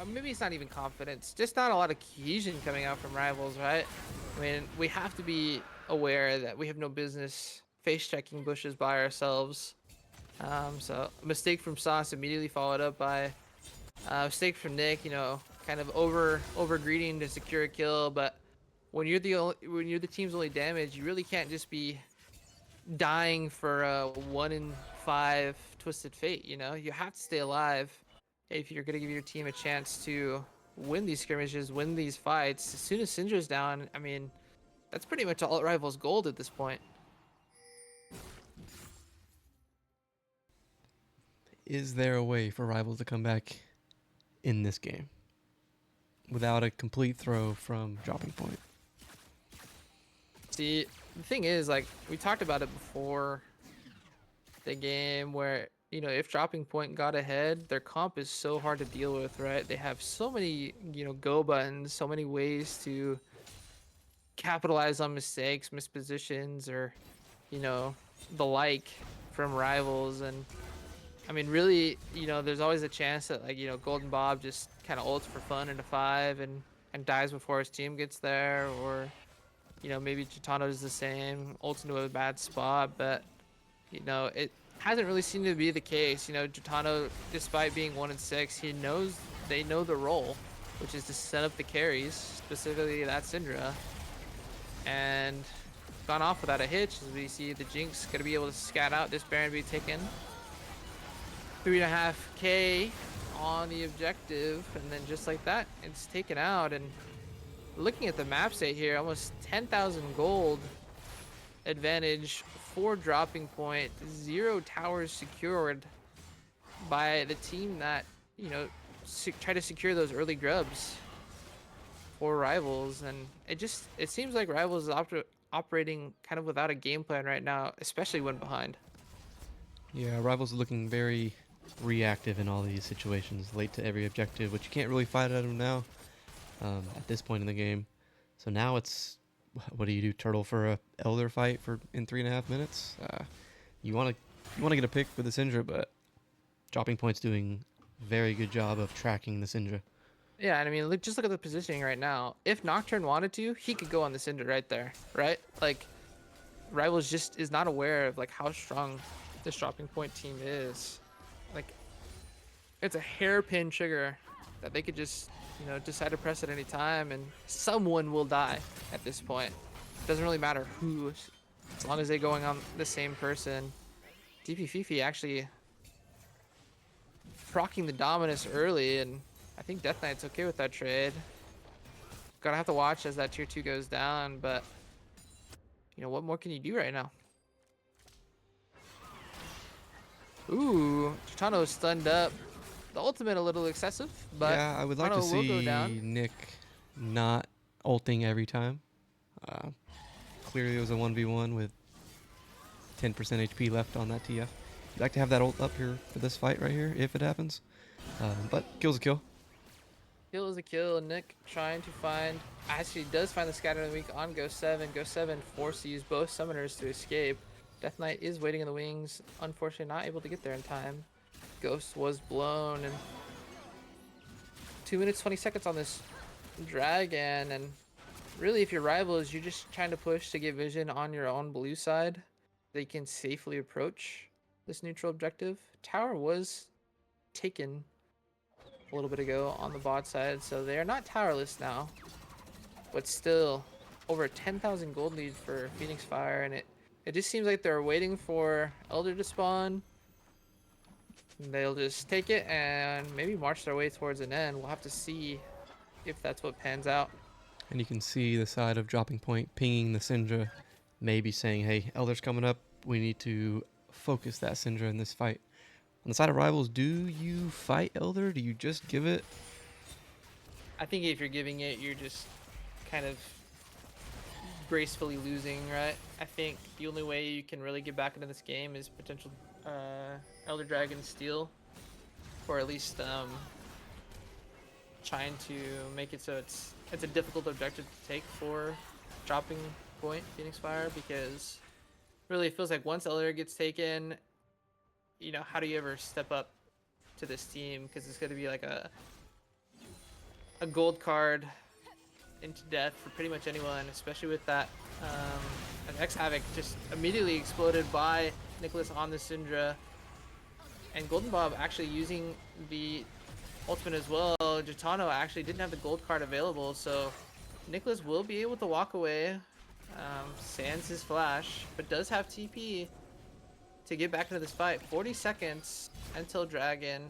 Maybe it's not even confidence. Just not a lot of cohesion coming out from Rivals, right? I mean, we have to be aware that we have no business face checking bushes by ourselves. So a mistake from Sauce immediately followed up by a mistake from Nick. You know, kind of over greeting to secure a kill. But when you're the team's only damage, you really can't just be dying for a 1 in 5 Twisted Fate. You know, you have to stay alive if you're gonna give your team a chance to win these skirmishes, win these fights. As soon as Syndra's down, I mean, that's pretty much all Rivals gold at this point. Is there a way for Rivals to come back in this game without a complete throw from Dropping Point? See, the thing is, like, we talked about it before the game where, you know, if Dropping Point got ahead, their comp is so hard to deal with, right? They have so many, you know, go buttons, so many ways to capitalize on mistakes, mispositions, or, you know, the like from Rivals. And I mean, really, you know, there's always a chance that, like, you know, Golden Bob just kind of ults for fun into 5 and dies before his team gets there, or, you know, maybe Chitano does the same, ults into a bad spot. But, you know, it hasn't really seemed to be the case. You know, Chitano, despite being 1-6, they know the role, which is to set up the carries, specifically that Syndra, and gone off without a hitch. As we see the Jinx gonna be able to scat out this Baron, be taken 3.5k on the objective, and then just like that, it's taken out. And looking at the map state here, almost 10,000 gold advantage for Dropping Point, 0 towers secured by the team that, you know, try to secure those early grubs for Rivals. And it seems like Rivals is operating kind of without a game plan right now, especially when behind. Yeah, Rivals are looking very reactive in all these situations, late to every objective, which you can't really fight at them now at this point in the game. So now it's, what do you do, turtle for a Elder fight in 3.5 minutes? You want to get a pick with the Syndra, but Dropping Point's doing a very good job of tracking the Syndra. Yeah, and I mean, just look at the positioning right now. If Nocturne wanted to, he could go on the Syndra right there, right? Like, Rivals just is not aware of, like, how strong this Dropping Point team is. Like, it's a hairpin trigger that they could just, you know, decide to press at any time, and someone will die at this point. Doesn't really matter who, as long as they're going on the same person. DP Fifi actually proccing the Dominus early, and I think Death Knight's okay with that trade. Gonna have to watch as that tier 2 goes down, but, you know, what more can you do right now? Ooh, Chitano stunned up. The ultimate a little excessive, but yeah, I would like to Chitano will go down. see Nick not ulting every time. Clearly it was a 1v1 with 10% HP left on that TF. You'd like to have that ult up here for this fight right here, if it happens. But kill's a kill. Kill is a kill. Nick trying to find, actually does find the Scatter of the Week on Go 7. Go 7 forced to use both summoners to escape. Death Knight is waiting in the wings, unfortunately not able to get there in time. Ghost was blown, and 2 minutes 20 seconds on this dragon. And really, if your Rivals, you're just trying to push to get vision on your own blue side, they can safely approach this neutral objective. Tower was taken a little bit ago on the bot side, so they are not towerless now, but still over 10,000 gold lead for Phoenix Fire. And it just seems like they're waiting for Elder to spawn. They'll just take it and maybe march their way towards an end. We'll have to see if that's what pans out. And you can see the side of Dropping Point pinging the Syndra, maybe saying, hey, Elder's coming up. We need to focus that Syndra in this fight. On the side of Rivals, do you fight Elder? Do you just give it? I think if you're giving it, you're just kind of gracefully losing, right? I think the only way you can really get back into this game is potential Elder Dragon steal, or at least trying to make it so it's a difficult objective to take for Dropping Point Phoenix Fire, because really it feels like once Elder gets taken, you know, how do you ever step up to this team? Because it's going to be like a gold card into death for pretty much anyone, especially with that an X-Havoc just immediately exploded by Nicholas on the Syndra, and Golden Bob actually using the ultimate as well. Gitano actually didn't have the gold card available, so Nicholas will be able to walk away, sans his flash, but does have TP to get back into this fight. 40 seconds until Dragon.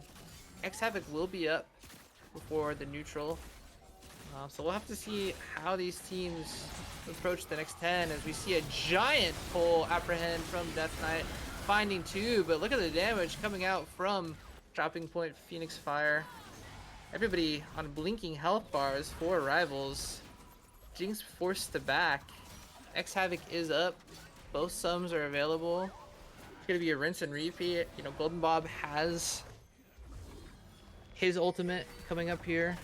X-Havoc will be up before the neutral. So we'll have to see how these teams approach the next 10 as we see a giant pull apprehend from Death Knight, finding 2, but look at the damage coming out from Dropping Point Phoenix Fire. Everybody on blinking health bars for Rivals. Jinx forced to back. X Havoc is up. Both sums are available. It's going to be a rinse and repeat. You know, Golden Bob has his ultimate coming up here.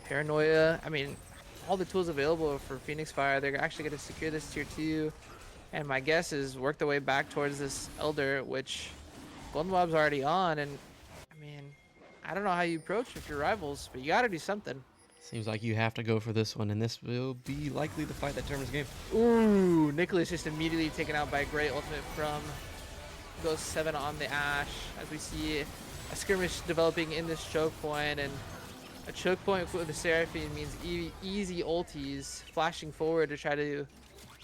Paranoia. I mean, all the tools available for Phoenix Fire. They're actually going to secure this tier 2. And my guess is work their way back towards this Elder, which Golden Bob's already on. And, I mean, I don't know how you approach if you're Rivals, but you got to do something. Seems like you have to go for this one, and this will be likely the fight that determines the game. Ooh, Nicholas just immediately taken out by a great ultimate from Ghost 7 on the Ashe, as we see a skirmish developing in this choke point, and a choke point with the Seraphine means easy ultis flashing forward to try to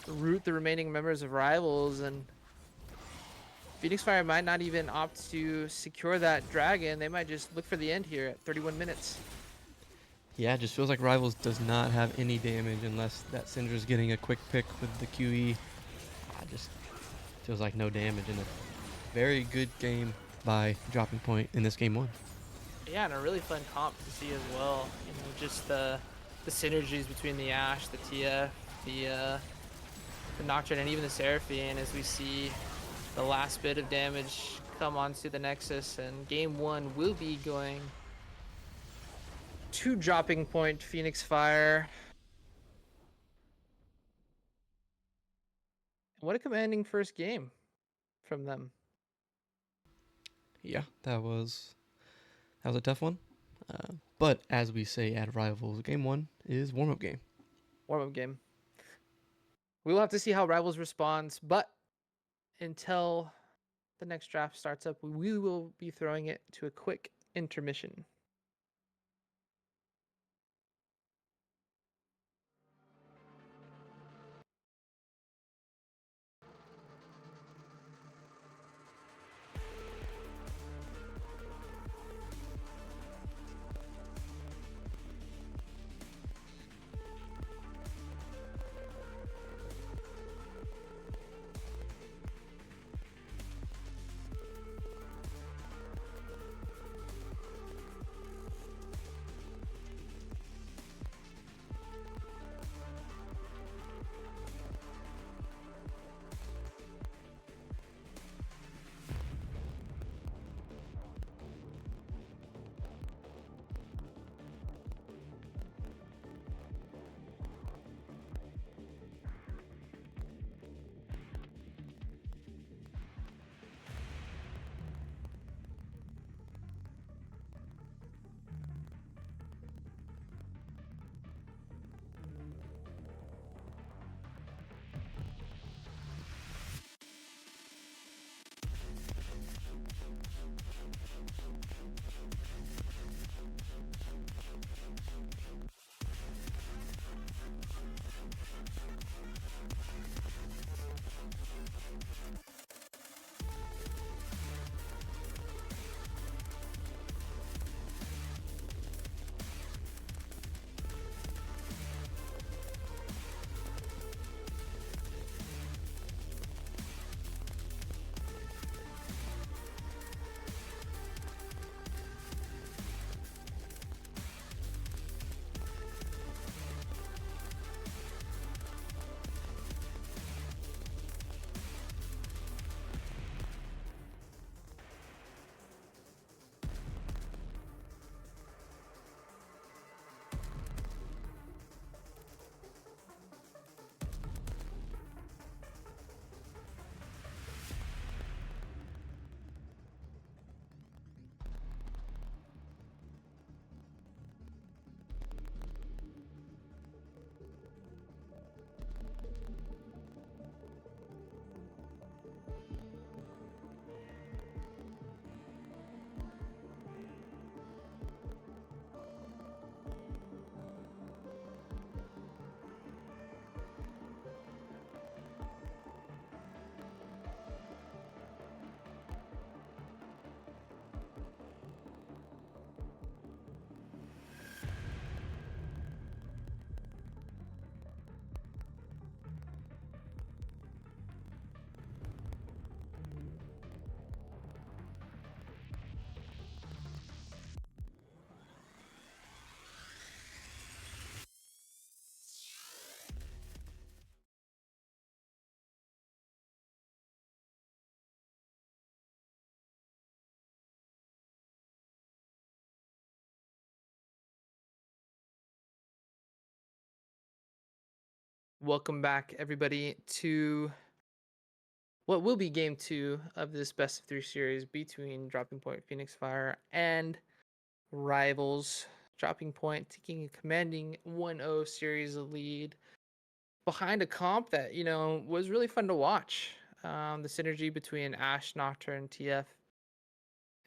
root the remaining members of Rivals, and Phoenix Fire might not even opt to secure that dragon. They might just look for the end here at 31 minutes. Yeah, it just feels like Rivals does not have any damage unless that Syndra's getting a quick pick with the QE. Just feels like no damage in a very good game by Dropping Point in this game 1. Yeah, and a really fun comp to see as well. You know, just the synergies between the Ashe, the TF, the Nocturne, and even the Seraphine as we see the last bit of damage come onto the Nexus, and game 1 will be going to Dropping Point Phoenix Fire. What a commanding first game from them. Yeah, that was a tough one. But as we say at Rivals, game 1 is warm-up game. Warm-up game. We will have to see how Rivals responds, but until the next draft starts up, we will be throwing it to a quick intermission. Welcome back, everybody, to what will be game 2 of this best of 3 series between Dropping Point Phoenix Fire and Rivals. Dropping Point taking a commanding 1-0 series lead behind a comp that, was really fun to watch. The synergy between Ashe, Nocturne, TF,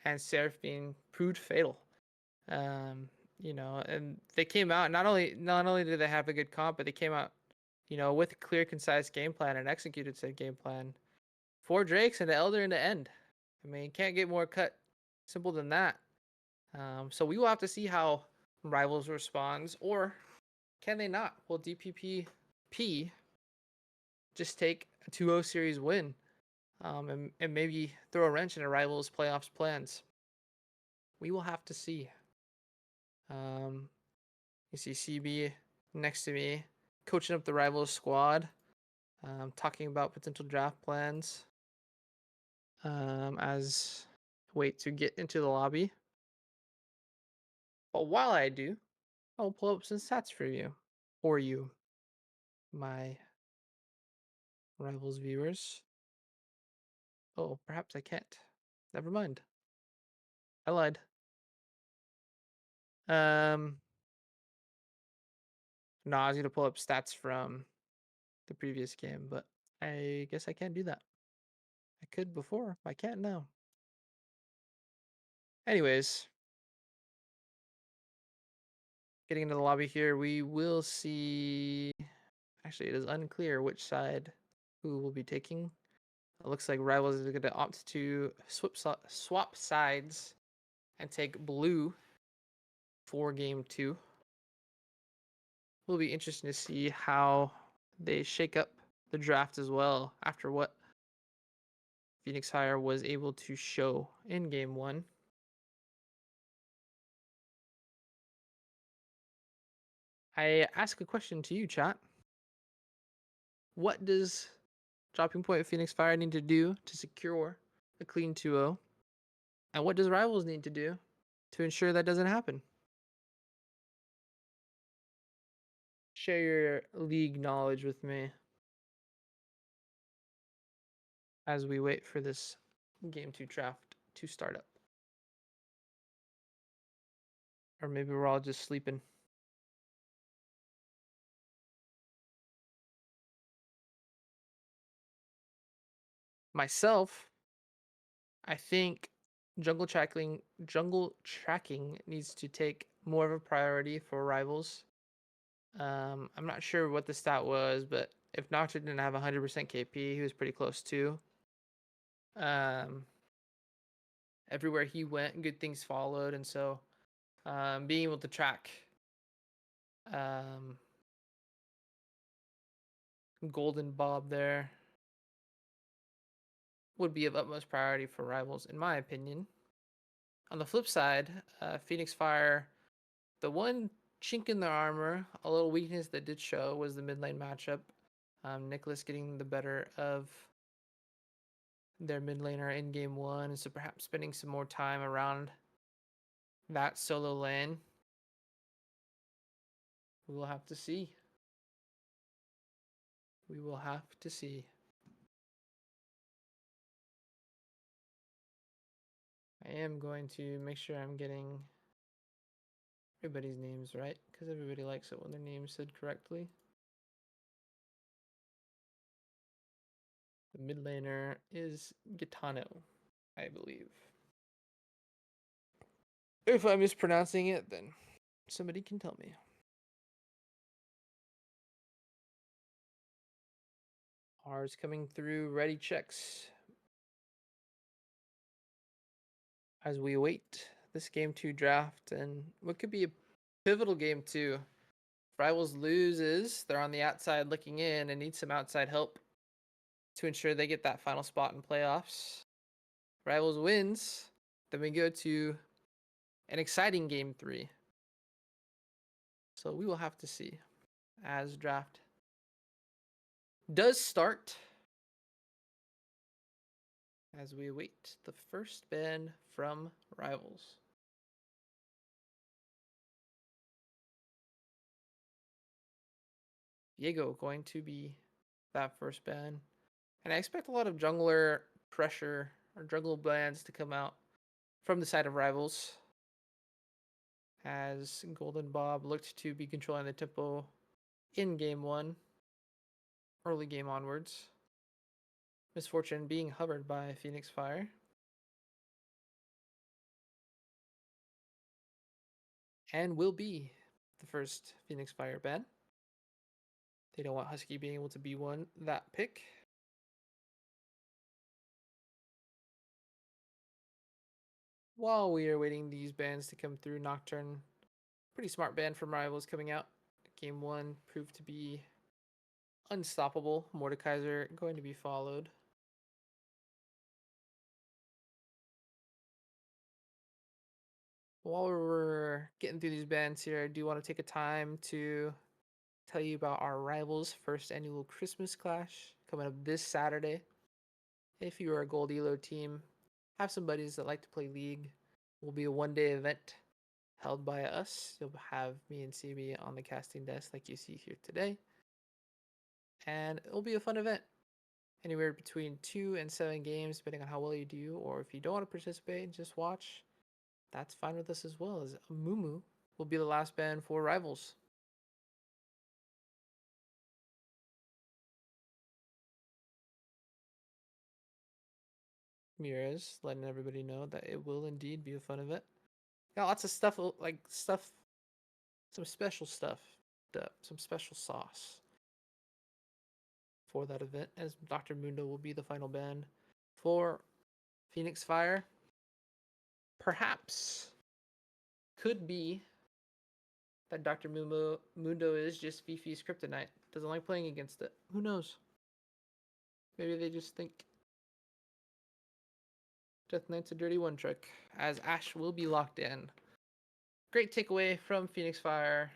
and Seraphine proved fatal. And they came out not only did they have a good comp, but they came out with a clear, concise game plan and executed said game plan. 4 Drakes and an Elder in the end. I mean, can't get more cut simple than that. So we will have to see how Rivals responds, or can they not? Will DPP just take a 2-0 series win and maybe throw a wrench in a Rivals playoffs plans? We will have to see. You see CB next to me, coaching up the Rivals squad, talking about potential draft plans. As wait to get into the lobby. But while I do, I'll pull up some stats for you, my Rivals viewers. Oh, perhaps I can't. Never mind. I lied. No, I was gonna pull up stats from the previous game, but I guess I can't do that. I could before, I can't now. Anyways, getting into the lobby here, we will see. Actually, it is unclear which side who will be taking. It looks like Rivals is going to opt to swap sides and take blue for game 2. Will be interesting to see how they shake up the draft as well after what Phoenix Fire was able to show in game 1. I ask a question to you, chat. What does Dropping Point Phoenix Fire need to do to secure a clean 2-0? And what does Rivals need to do to ensure that doesn't happen? Share your league knowledge with me as we wait for this game 2 draft to start up. Or maybe we're all just sleeping. Myself, I think jungle tracking needs to take more of a priority for Rivals. I'm not sure what the stat was, but if Nocturne didn't have 100% KP, he was pretty close too. Everywhere he went, good things followed, and so being able to track Golden Bob there would be of utmost priority for Rivals, in my opinion. On the flip side, Phoenix Fire, the one chink in their armor, a little weakness that did show was the mid lane matchup. Nicholas getting the better of their mid laner in game 1, and so perhaps spending some more time around that solo lane. We will have to see. We will have to see. I am going to make sure I'm getting everybody's names right, because everybody likes it when their name's said correctly. The mid laner is Gitano, I believe. If I'm mispronouncing it, then somebody can tell me. R's coming through, ready checks. As we await this game 2 draft and what could be a pivotal game 2. If Rivals loses, they're on the outside looking in and need some outside help to ensure they get that final spot in playoffs. Rivals wins, then we go to an exciting game 3. So we will have to see as draft does start as we await the first ban from Rivals. Viego going to be that first ban. And I expect a lot of jungler pressure or jungle bans to come out from the side of rivals, as Golden Bob looked to be controlling the tempo in game one, early game onwards. Misfortune being hovered by Phoenix Fire. And will be the first Phoenix Fire ban. They don't want Husky being able to be that pick. While we are waiting these bans to come through, Nocturne, pretty smart ban from Rivals coming out. Game one proved to be unstoppable. Mordekaiser going to be followed. While we're getting through these bans here, I do want to take a time to tell you about our Rivals first annual Christmas Clash coming up this Saturday. If you are a Gold Elo team, have some buddies that like to play League, it will be a one-day event held by us. You'll have me and CB on the casting desk like you see here today. And it'll be a fun event. Anywhere between 2 and 7 games, depending on how well you do, or if you don't want to participate and just watch, that's fine with us as well, as Mumu will be the last ban for Rivals. Mirrors letting everybody know that it will indeed be a fun event. Got lots of stuff, some special stuff, some special sauce for that event, as Dr. Mundo will be the final ban for Phoenix Fire. Perhaps could be that Dr. Mundo is just Fifi's kryptonite. Doesn't like playing against it. Who knows? Maybe they just think Death Knight's a dirty one trick, as Ashe will be locked in. Great takeaway from Phoenix Fire.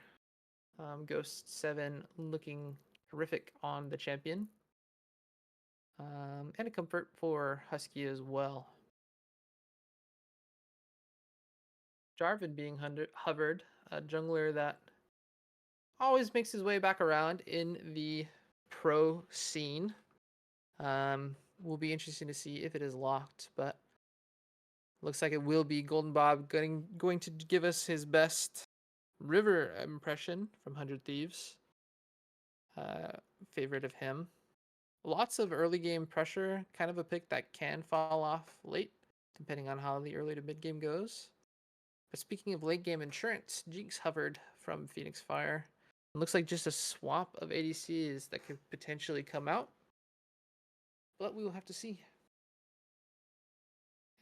Ghost 7 looking terrific on the champion. And a comfort for Husky as well. Jarvan being hovered, a jungler that always makes his way back around in the pro scene. Will be interesting to see if it is locked, but looks like it will be. Golden Bob going to give us his best river impression from 100 Thieves. Favorite of him. Lots of early game pressure, kind of a pick that can fall off late, depending on how the early to mid game goes. But speaking of late game insurance, Jinx hovered from Phoenix Fire. It looks like just a swap of ADCs that could potentially come out. But we will have to see.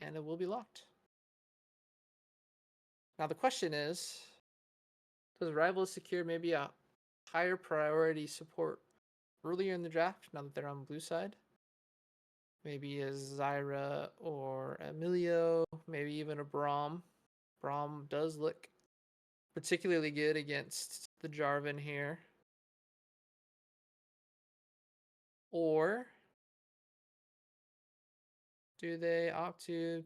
And it will be locked. Now the question is, does Rivals secure maybe a higher priority support earlier in the draft now that they're on the blue side? Maybe a Zyra or Emilio, maybe even a Braum. Braum does look particularly good against the Jarvan here. Or do they opt to,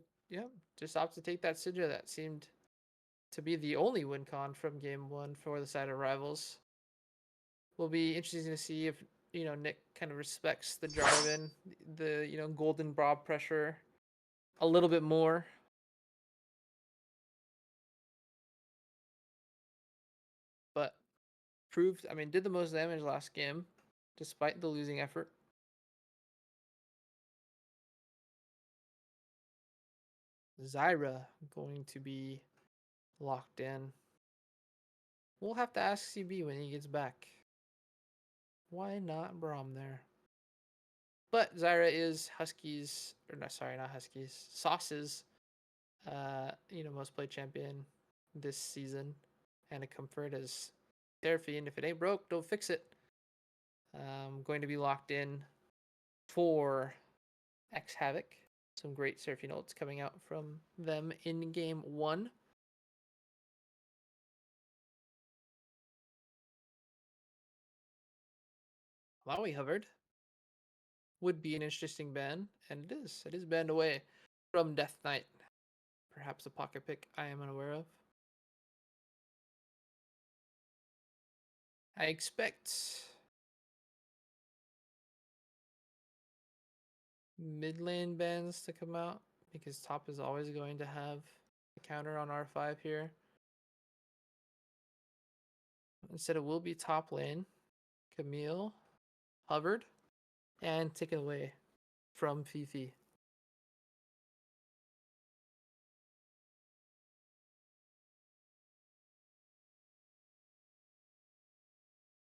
just opt to take that Sidra that seemed to be the only win con from game one for the side of Rivals? Will be interesting to see if, Nick kind of respects the Jarvan, the Golden Bob pressure a little bit more. But did the most damage last game, despite the losing effort. Zyra going to be locked in. We'll have to ask CB when he gets back. Why not Braum there? But Zyra is Huskies, or no, sorry, not Huskies, Sauce's, most played champion this season, and a comfort as Therapy. And if it ain't broke, don't fix it. Going to be locked in for X Havoc. Some great Seraphine ults coming out from them in game one. Malawi hovered. Would be an interesting ban, and it is. It is banned away from Death Knight. Perhaps a pocket pick I am unaware of. I expect mid lane bans to come out because top is always going to have a counter on R5 here. Instead, it will be top lane. Camille, hovered, and taken away from Fifi.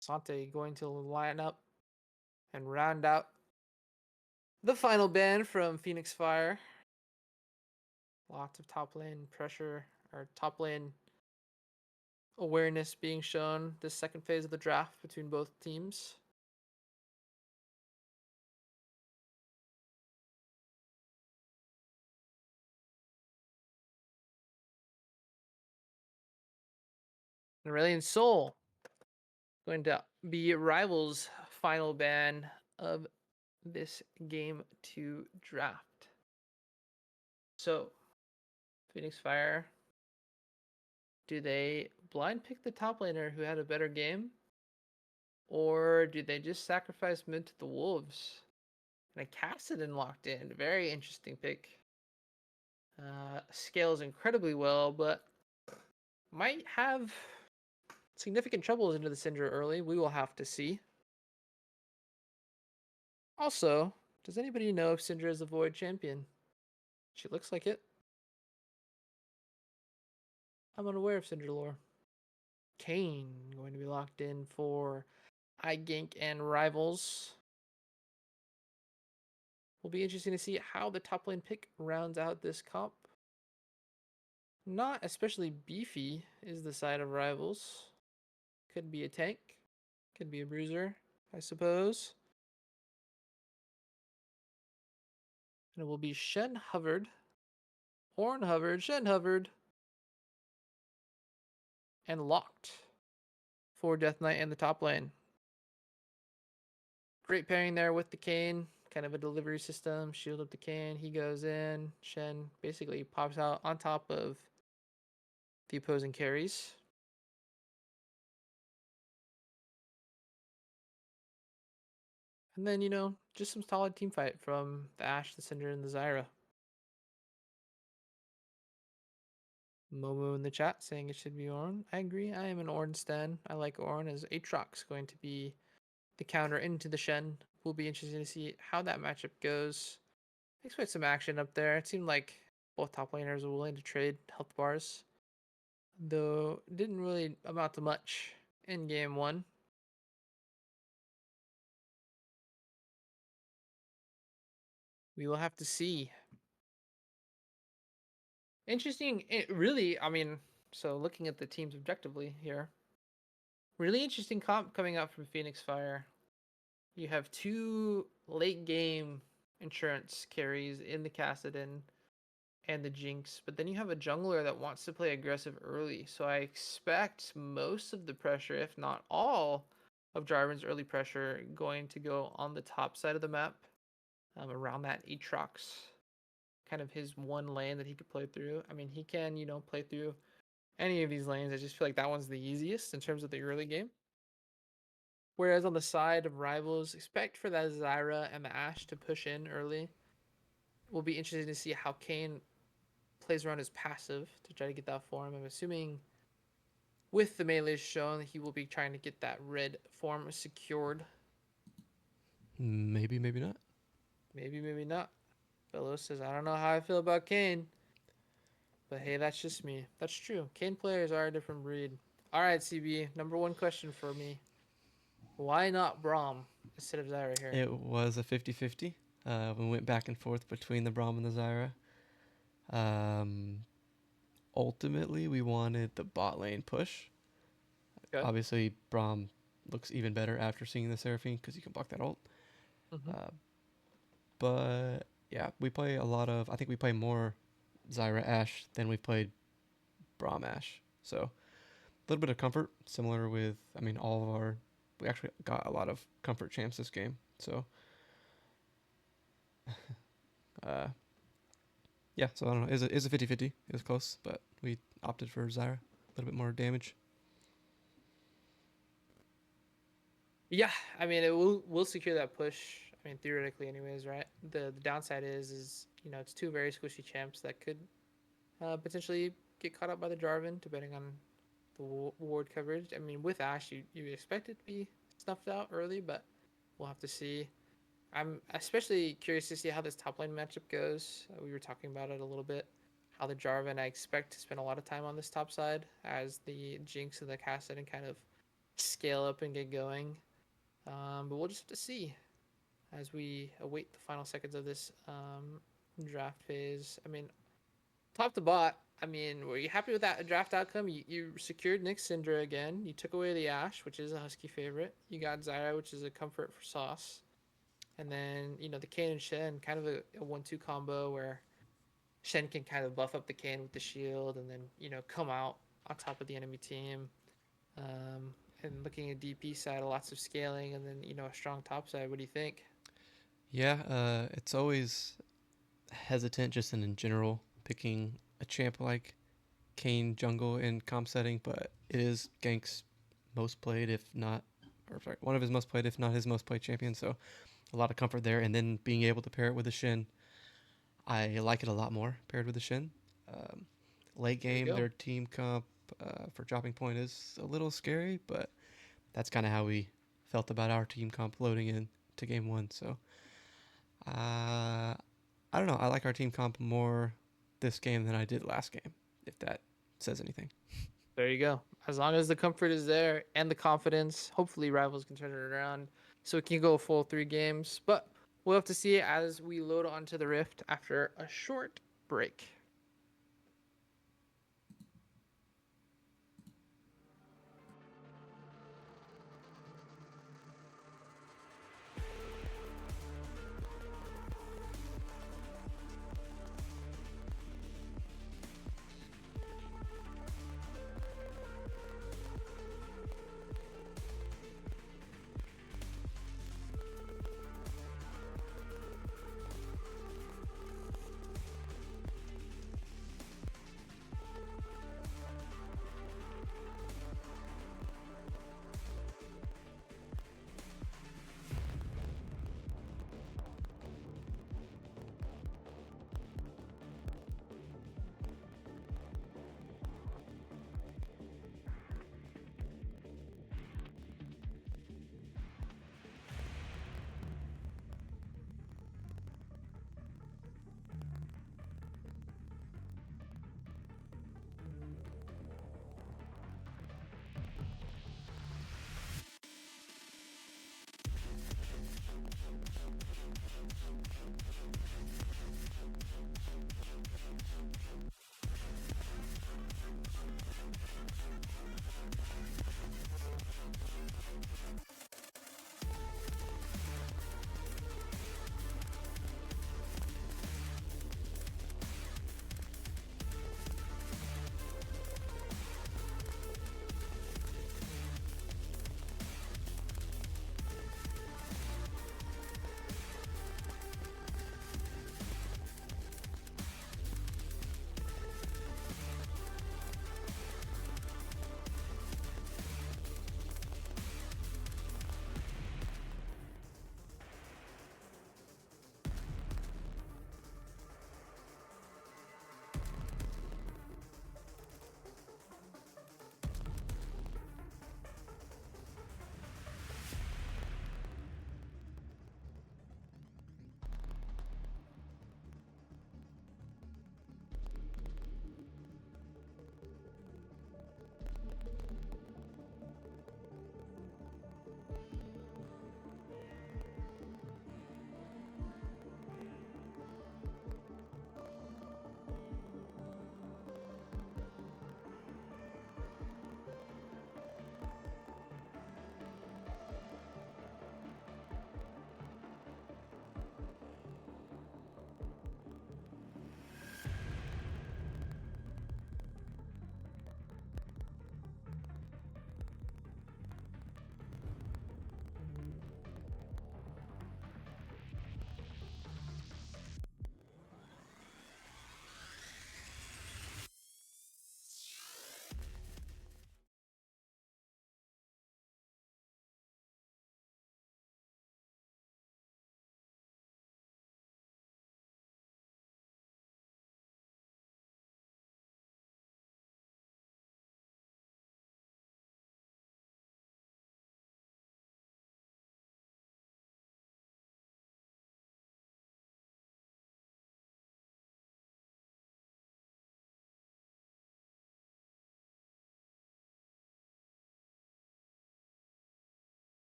Sante going to line up and round out the final ban from Phoenix Fire. Lots of top lane pressure, or top lane awareness being shown this second phase of the draft between both teams. Aurelion Soul going to be Rivals' final ban of this game 2 draft. So, Phoenix Fire, do they blind pick the top laner who had a better game? Or do they just sacrifice mid to the Wolves? And a Cassidon locked in. Very interesting pick. Scales incredibly well, but might have significant troubles into the Syndra early. We will have to see. Also, does anybody know if Syndra is a Void champion? She looks like it. I'm unaware of Syndra lore. Kayn going to be locked in for iGank and Rivals. Will be interesting to see how the top lane pick rounds out this comp. Not especially beefy is the side of Rivals. Could be a tank. Could be a bruiser, I suppose. And it will be Shen hovered. Horn hovered. Shen hovered. And locked for Death Knight and the top lane. Great pairing there with the Kayn. Kind of a delivery system. Shield up the Kayn. He goes in. Shen basically pops out on top of the opposing carries. And then, just some solid team fight from the Ashe, the Cinder, and the Zyra. Momo in the chat saying it should be Ornn. I agree. I am an Ornn stan. I like Ornn as Aatrox going to be the counter into the Shen. Will be interesting to see how that matchup goes. I expect some action up there. It seemed like both top laners were willing to trade health bars, though it didn't really amount to much in game 1. We will have to see. Interesting. Really, so looking at the teams objectively here, really interesting comp coming out from Phoenix Fire. You have 2 late game insurance carries in the Cassidon and the Jinx, but then you have a jungler that wants to play aggressive early. So I expect most of the pressure, if not all, of Jarvan's early pressure going to go on the top side of the map, around that Aatrox. Kind of his one lane that he could play through. He can, play through any of these lanes. I just feel like that one's the easiest in terms of the early game. Whereas on the side of Rivals, expect for that Zyra and the Ashe to push in early. We'll be interested to see how Kayn plays around his passive to try to get that form. I'm assuming with the melee shown, he will be trying to get that red form secured. Maybe, maybe not. Maybe, maybe not. Bello says, I don't know how I feel about Kayn. But hey, that's just me. That's true. Kayn players are a different breed. All right, CB, number 1 question for me. Why not Braum instead of Zyra here? It was a 50-50. We went back and forth between the Braum and the Zyra. Ultimately, we wanted the bot lane push. Okay. Obviously, Braum looks even better after seeing the Seraphine because you can block that ult. Mm-hmm. But yeah, we play a lot of. I think we play more Zyra Ashe than we've played Braum Ashe. So a little bit of comfort, similar with. All of our. We actually got a lot of comfort champs this game. So. Yeah, so I don't know. Is a 50-50. It was close, but we opted for Zyra. A little bit more damage. Yeah, it will secure that push. I mean, theoretically, anyways, right? The downside is it's two very squishy champs that could potentially get caught up by the Jarvan, depending on the ward coverage. I mean, with Ashe, you expect it to be snuffed out early, but we'll have to see. I'm especially curious to see how this top lane matchup goes. We were talking about it a little bit. How the Jarvan, I expect to spend a lot of time on this top side as the Jinx and the Kassadin kind of scale up and get going. But we'll just have to see as we await the final seconds of this draft phase. I mean, top to bot, I mean, were you happy with that draft outcome? You secured Nick Syndra again. You took away the Ashe, which is a Husky favorite. You got Zyra, which is a comfort for Sauce. And then, the Kayn and Shen, kind of a 1-2 combo where Shen can kind of buff up the Kayn with the shield and then, come out on top of the enemy team. And looking at DP side, lots of scaling and then, a strong top side. What do you think? Yeah, it's always hesitant just in general picking a champ like Kane jungle in comp setting, but it is Gank's most played, if not, or sorry, one of his most played, if not his most played champion. So a lot of comfort there. And then being able to pair it with a Shin, I like it a lot more paired with a Shin. Late game, their team comp for dropping point is a little scary, but that's kind of how we felt about our team comp loading in to game one. So I don't know. I like our team comp more this game than I did last game, if that says anything. There you go. As long as the comfort is there and the confidence, hopefully rivals can turn it around so it can go a full 3 games. But we'll have to see as we load onto the Rift after a short break.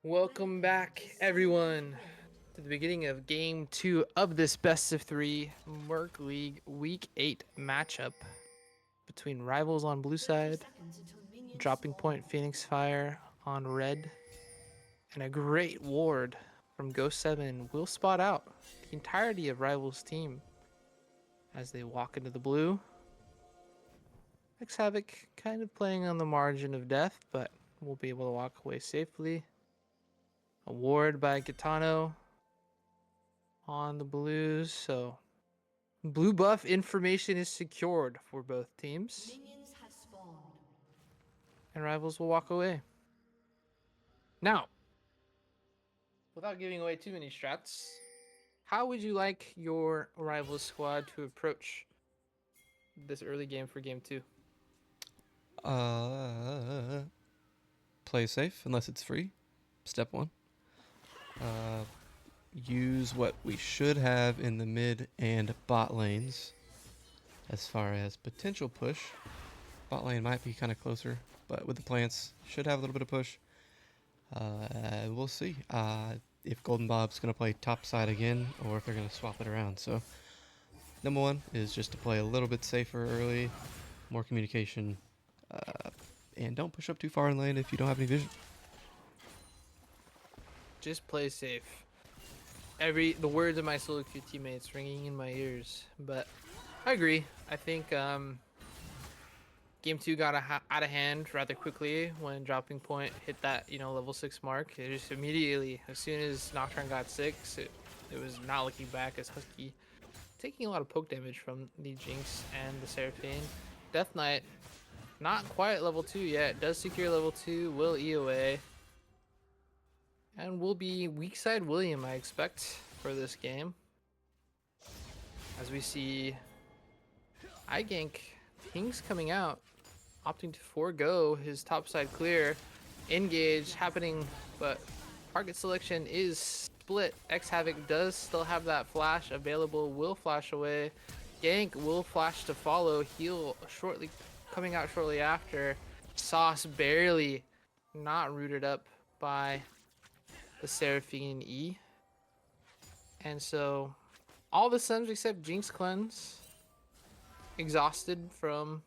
Welcome back, everyone, to the beginning of Game 2 of this Best of 3 Murk League Week 8 matchup between rivals on blue side, Dropping Point Phoenix Fire on red, and a great ward from Ghost 7 will spot out the entirety of rivals' team as they walk into the blue. X Havoc kind of playing on the margin of death, but will be able to walk away safely. A ward by Gitano on the blues, so blue buff information is secured for both teams, Minions have spawned. and rivals will walk away. Now, without giving away too many strats, how would you like your rivals squad to approach this early game for game 2? Play safe unless it's free. Step 1. Use what we should have in the mid and bot lanes. As far as potential push, bot lane might be kind of closer, but with the plants, should have a little bit of push. We'll see if Golden Bob's going to play top side again or if they're going to swap it around. So, number 1 is just to play a little bit safer early, more communication, and don't push up too far in lane if you don't have any vision. Just play safe. The words of my solo queue teammates ringing in my ears, but I agree. I think game 2 got out of hand rather quickly when Dropping Point hit that level 6 mark. It just immediately, as soon as Nocturne got 6, it was not looking back as Husky taking a lot of poke damage from the Jinx and the Seraphine. Death Knight not quite at level 2 yet. Does secure level 2, will EOA. And will be weak side William, I expect, for this game. As we see iGank Pings coming out, opting to forego his topside clear. Engage happening, but target selection is split. X Havoc does still have that flash available, will flash away. Gank will flash to follow, heal shortly, coming out shortly after. Sauce barely not rooted up by the Seraphine E. And so all the Suns except Jinx Cleanse exhausted from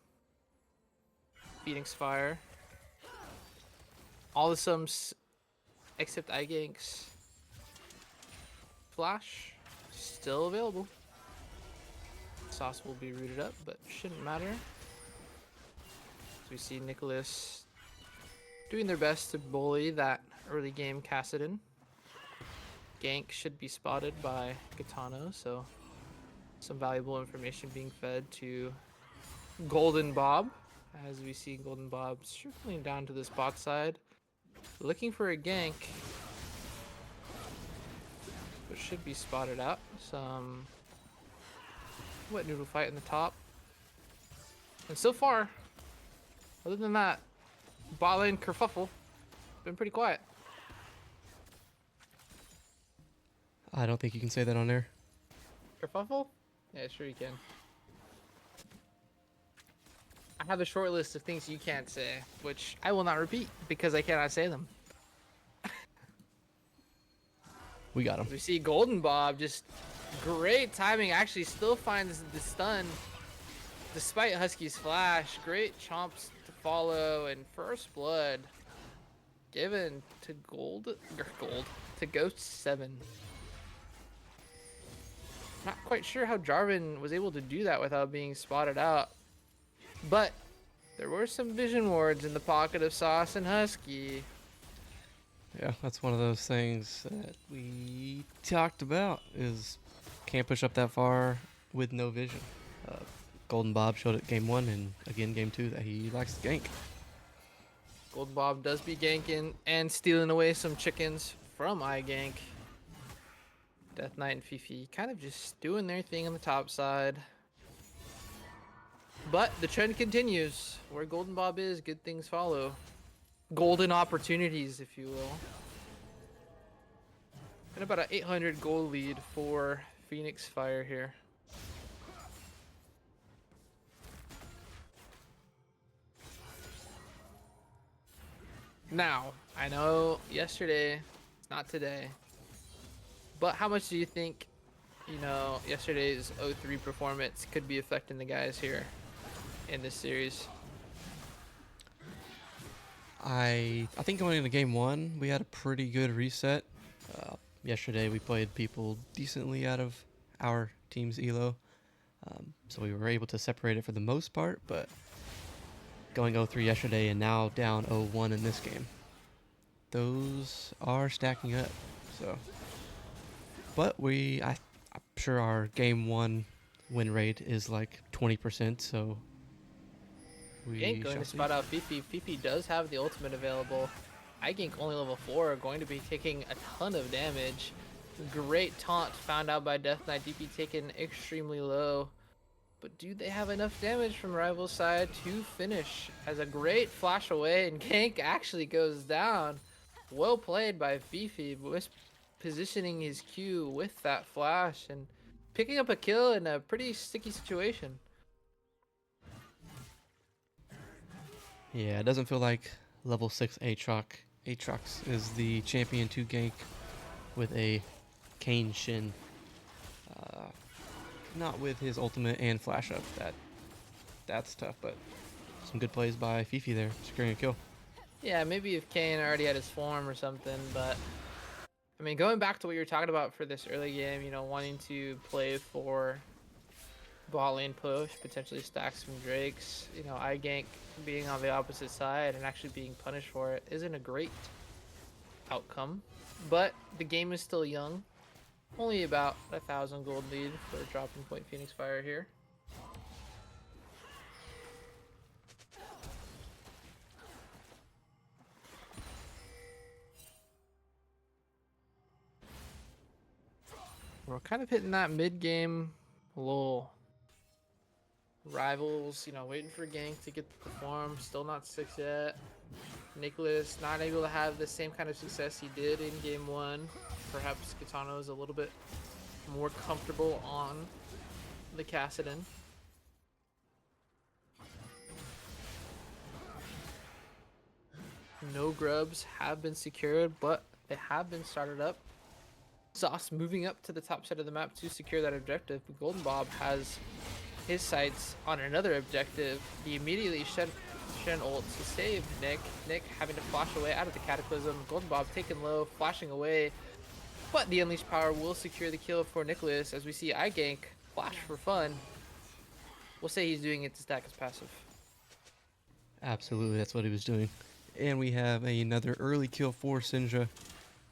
Phoenix Fire. All the Sums except iGank's Flash still available. Sauce will be rooted up, but shouldn't matter. As we see Nicholas doing their best to bully that early game Cassidon. Gank should be spotted by Gitano, so some valuable information being fed to Golden Bob, as we see Golden Bob circling down to this bot side, looking for a gank, but should be spotted out. Some wet noodle fight in the top, and so far, other than that, bot lane kerfuffle been pretty quiet. I don't think you can say that on air. Kerfuffle? Yeah, sure you can. I have a short list of things you can't say, which I will not repeat because I cannot say them. We got him. We see Golden Bob, just great timing, actually still finds the stun despite Husky's flash. Great chomps to follow, and first blood given to to Ghost 7. Not quite sure how Jarvan was able to do that without being spotted out. But there were some vision wards in the pocket of Sauce and Husky. Yeah, that's one of those things that we talked about, is can't push up that far with no vision. Golden Bob showed it game 1 and again game 2 that he likes to gank. Golden Bob does be ganking and stealing away some chickens from iGank. Death Knight and Fifi kind of just doing their thing on the top side. But the trend continues. Where Golden Bob is, good things follow. Golden opportunities, if you will. And about an 800 gold lead for Phoenix Fire here. Now, I know yesterday, it's not today, but how much do you think, yesterday's 0-3 performance could be affecting the guys here in this series? I think going into game one, we had a pretty good reset. Yesterday, we played people decently out of our team's elo, so we were able to separate it for the most part. But going 0-3 yesterday and now down 0-1 in this game, those are stacking up. So, but I'm sure our game one win rate is like 20%. So Gank we going shall to see. spot out Fifi. Fifi does have the ultimate available. Gank only level 4, going to be taking a ton of damage. Great taunt found out by Death Knight. DP taken extremely low. But do they have enough damage from Rival's side to finish? As a great flash away, and Gank actually goes down. Well played by Fifi, was positioning his Q with that flash and picking up a kill in a pretty sticky situation. Yeah, it doesn't feel like level 6 Aatrox is the champion to gank with a Kane Shin. Not with his ultimate and flash up. That's tough, but some good plays by Fifi there, securing a kill. Yeah, maybe if Kane already had his form or something, but I mean, going back to what you were talking about for this early game, wanting to play for bot lane push, potentially stack some Drakes, iGank being on the opposite side and actually being punished for it isn't a great outcome. But the game is still young. Only about 1,000 gold lead for DroppingPoint Phoenix Fire here. We're kind of hitting that mid-game lull. Rivals, waiting for Gank to get the form. Still not 6 yet. Nicholas not able to have the same kind of success he did in game 1. Perhaps Kitano is a little bit more comfortable on the Kassadin. No grubs have been secured, but they have been started up. Sauce moving up to the top side of the map to secure that objective. But Golden Bob has his sights on another objective. He immediately shed ult to save Nick. Nick having to flash away out of the Cataclysm. Golden Bob taken low, flashing away. But the Unleashed Power will secure the kill for Nicholas as we see iGank flash for fun. We'll say he's doing it to stack his passive. Absolutely, that's what he was doing. And we have another early kill for Syndra.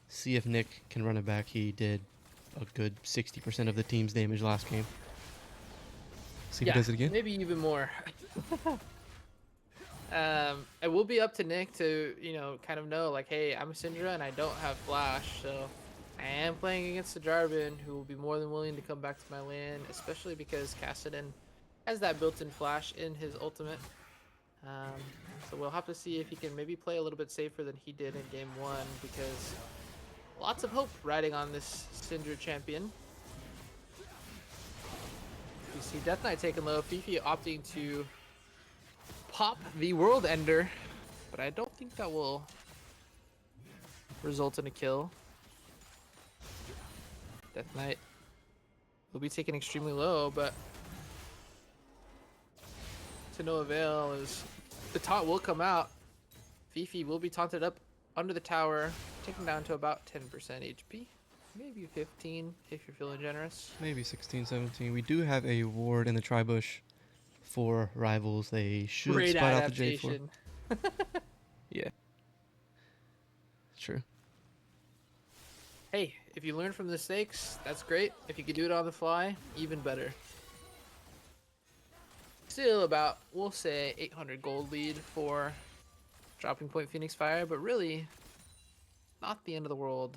See if Nick can run it back. He did a good 60% of the team's damage last game. See if he does it again. Maybe even more. It will be up to Nick to, kind of know, like, hey, I'm a Syndra and I don't have flash, so I am playing against the Jarvan, who will be more than willing to come back to my lane, especially because Kassadin has that built-in flash in his ultimate. So we'll have to see if he can maybe play a little bit safer than he did in game 1, because lots of hope riding on this Syndra champion. We see Death Knight taken low, Fifi opting to pop the World Ender, but I don't think that will result in a kill. Death Knight will be taken extremely low, but to no avail as the taunt will come out. Fifi will be taunted up under the tower, taken down to about 10% HP. Maybe 15 if you're feeling generous. Maybe 16, 17. We do have a ward in the tri-bush for Rivals. They should Great spot out the J4. adaptation. Yeah. True. Hey, if you learn from the mistakes, that's great. If you could do it on the fly, even better. Still about, we'll say, 800 gold lead for DroppingPoint Phoenix Fire, but really not the end of the world.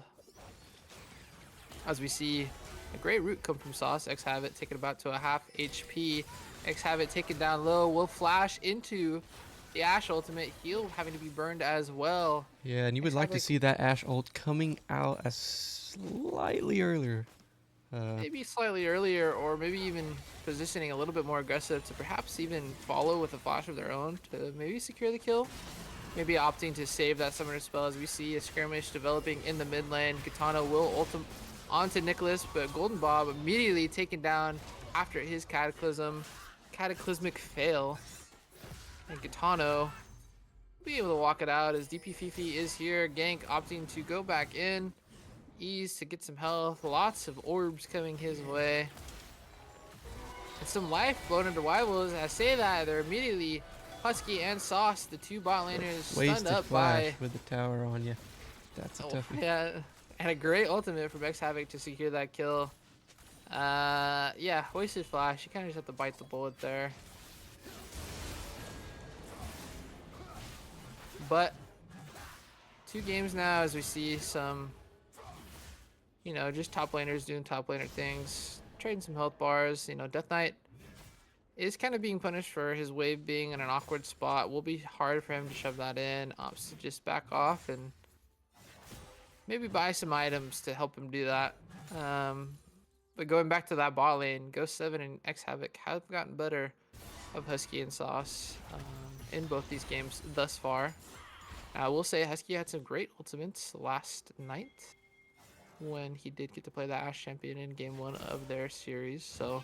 As we see a great root come from Sauce, X-Habit taken about to a half HP. X-Habit taken down low, will flash into the Ashe ultimate, heal having to be burned as well. Yeah, and you would like to see that Ashe ult coming out as slightly earlier. Maybe slightly earlier, or maybe even positioning a little bit more aggressive to perhaps even follow with a flash of their own to maybe secure the kill. maybe opting to save that summoner spell as we see a skirmish developing in the mid lane. Gitano will ult onto Nicholas, but Golden Bob immediately taken down after his cataclysmic fail. And Gitano be able to walk it out as DP Fifi is here. Gank opting to go back in. Ease to get some health. Lots of orbs coming his way. And some life blown into rivals. I say that, they're immediately Husky and Sauce, the two bot laners, stunned Wasted up flash by... with the tower on you. That's a toughie. Yeah, and a great ultimate from X Havoc to secure that kill. Yeah, wasted flash. You kind of just have to bite the bullet there. But 2 games now as we see some, you know, just top laners doing top laner things, trading some health bars. You know, Death Knight is kind of being punished for his wave being in an awkward spot. Will be hard for him to shove that in. Opts to just back off and maybe buy some items to help him do that. But going back to that bot lane, Ghost 7 and X Havoc have gotten better of Husky and Sauce in both these games thus far. I will say Husky had some great ultimates last night when he did get to play the Ashe champion in game 1 of their series. So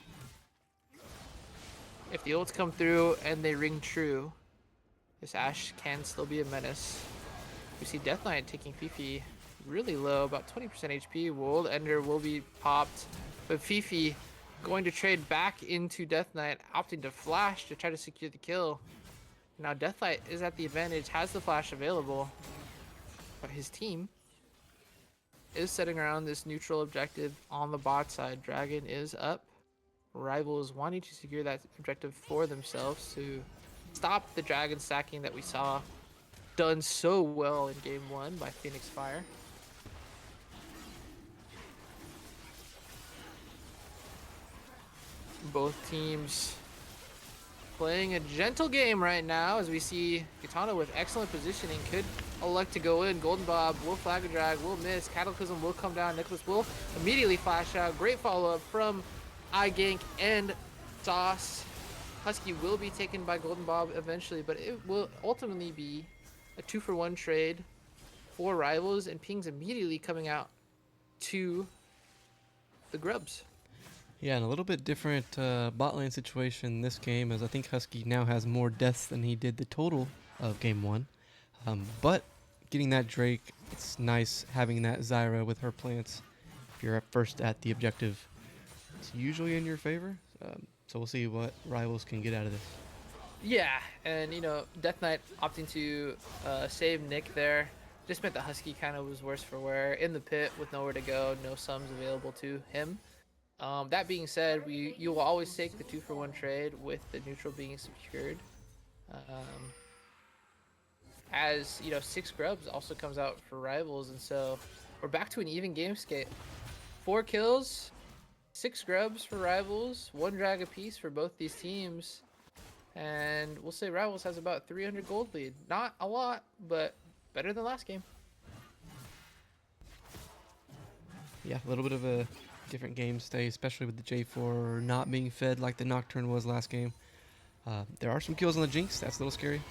if the ults come through and they ring true, this Ashe can still be a menace. We see Death Knight taking Fifi really low, about 20% HP. World Ender will be popped, but Fifi going to trade back into Death Knight, opting to flash to try to secure the kill. Now Death Knight is at the advantage, has the flash available, but his team is setting around this neutral objective on the bot side. Dragon is up. Rivals wanting to secure that objective for themselves to stop the dragon stacking that we saw done so well in game 1 by Phoenix Phyre. Both teams playing a gentle game right now as we see Gitano with excellent positioning could elect to go in. Golden Bob will flag a drag, will miss. Cataclysm will come down. Nicholas will immediately flash out. Great follow-up from iGank and Sauce. Husky will be taken by Golden Bob eventually, but it will ultimately be a 2-for-1 trade for Rivals, and Ping's immediately coming out to the Grubs. Yeah, and a little bit different bot lane situation this game, as I think Husky now has more deaths than he did the total of game 1. But getting that Drake, it's nice having that Zyra with her plants. If you're at first at the objective, it's usually in your favor. So we'll see what Rivals can get out of this. Yeah, and you know, Death Knight opting to save Nick there just meant that Husky kind of was worse for wear in the pit with nowhere to go, no sums available to him. That being said, you will always take the 2-for-1 trade with the neutral being secured. As you know, 6 grubs also comes out for Rivals, and so we're back to an even game scape. 4 kills, 6 grubs for Rivals, 1 drag apiece for both these teams, and we'll say Rivals has about 300 gold lead. Not a lot, but better than last game. Yeah, a little bit of a different game stay, especially with the J4 not being fed like the Nocturne was last game. There are some kills on the Jinx. That's a little scary.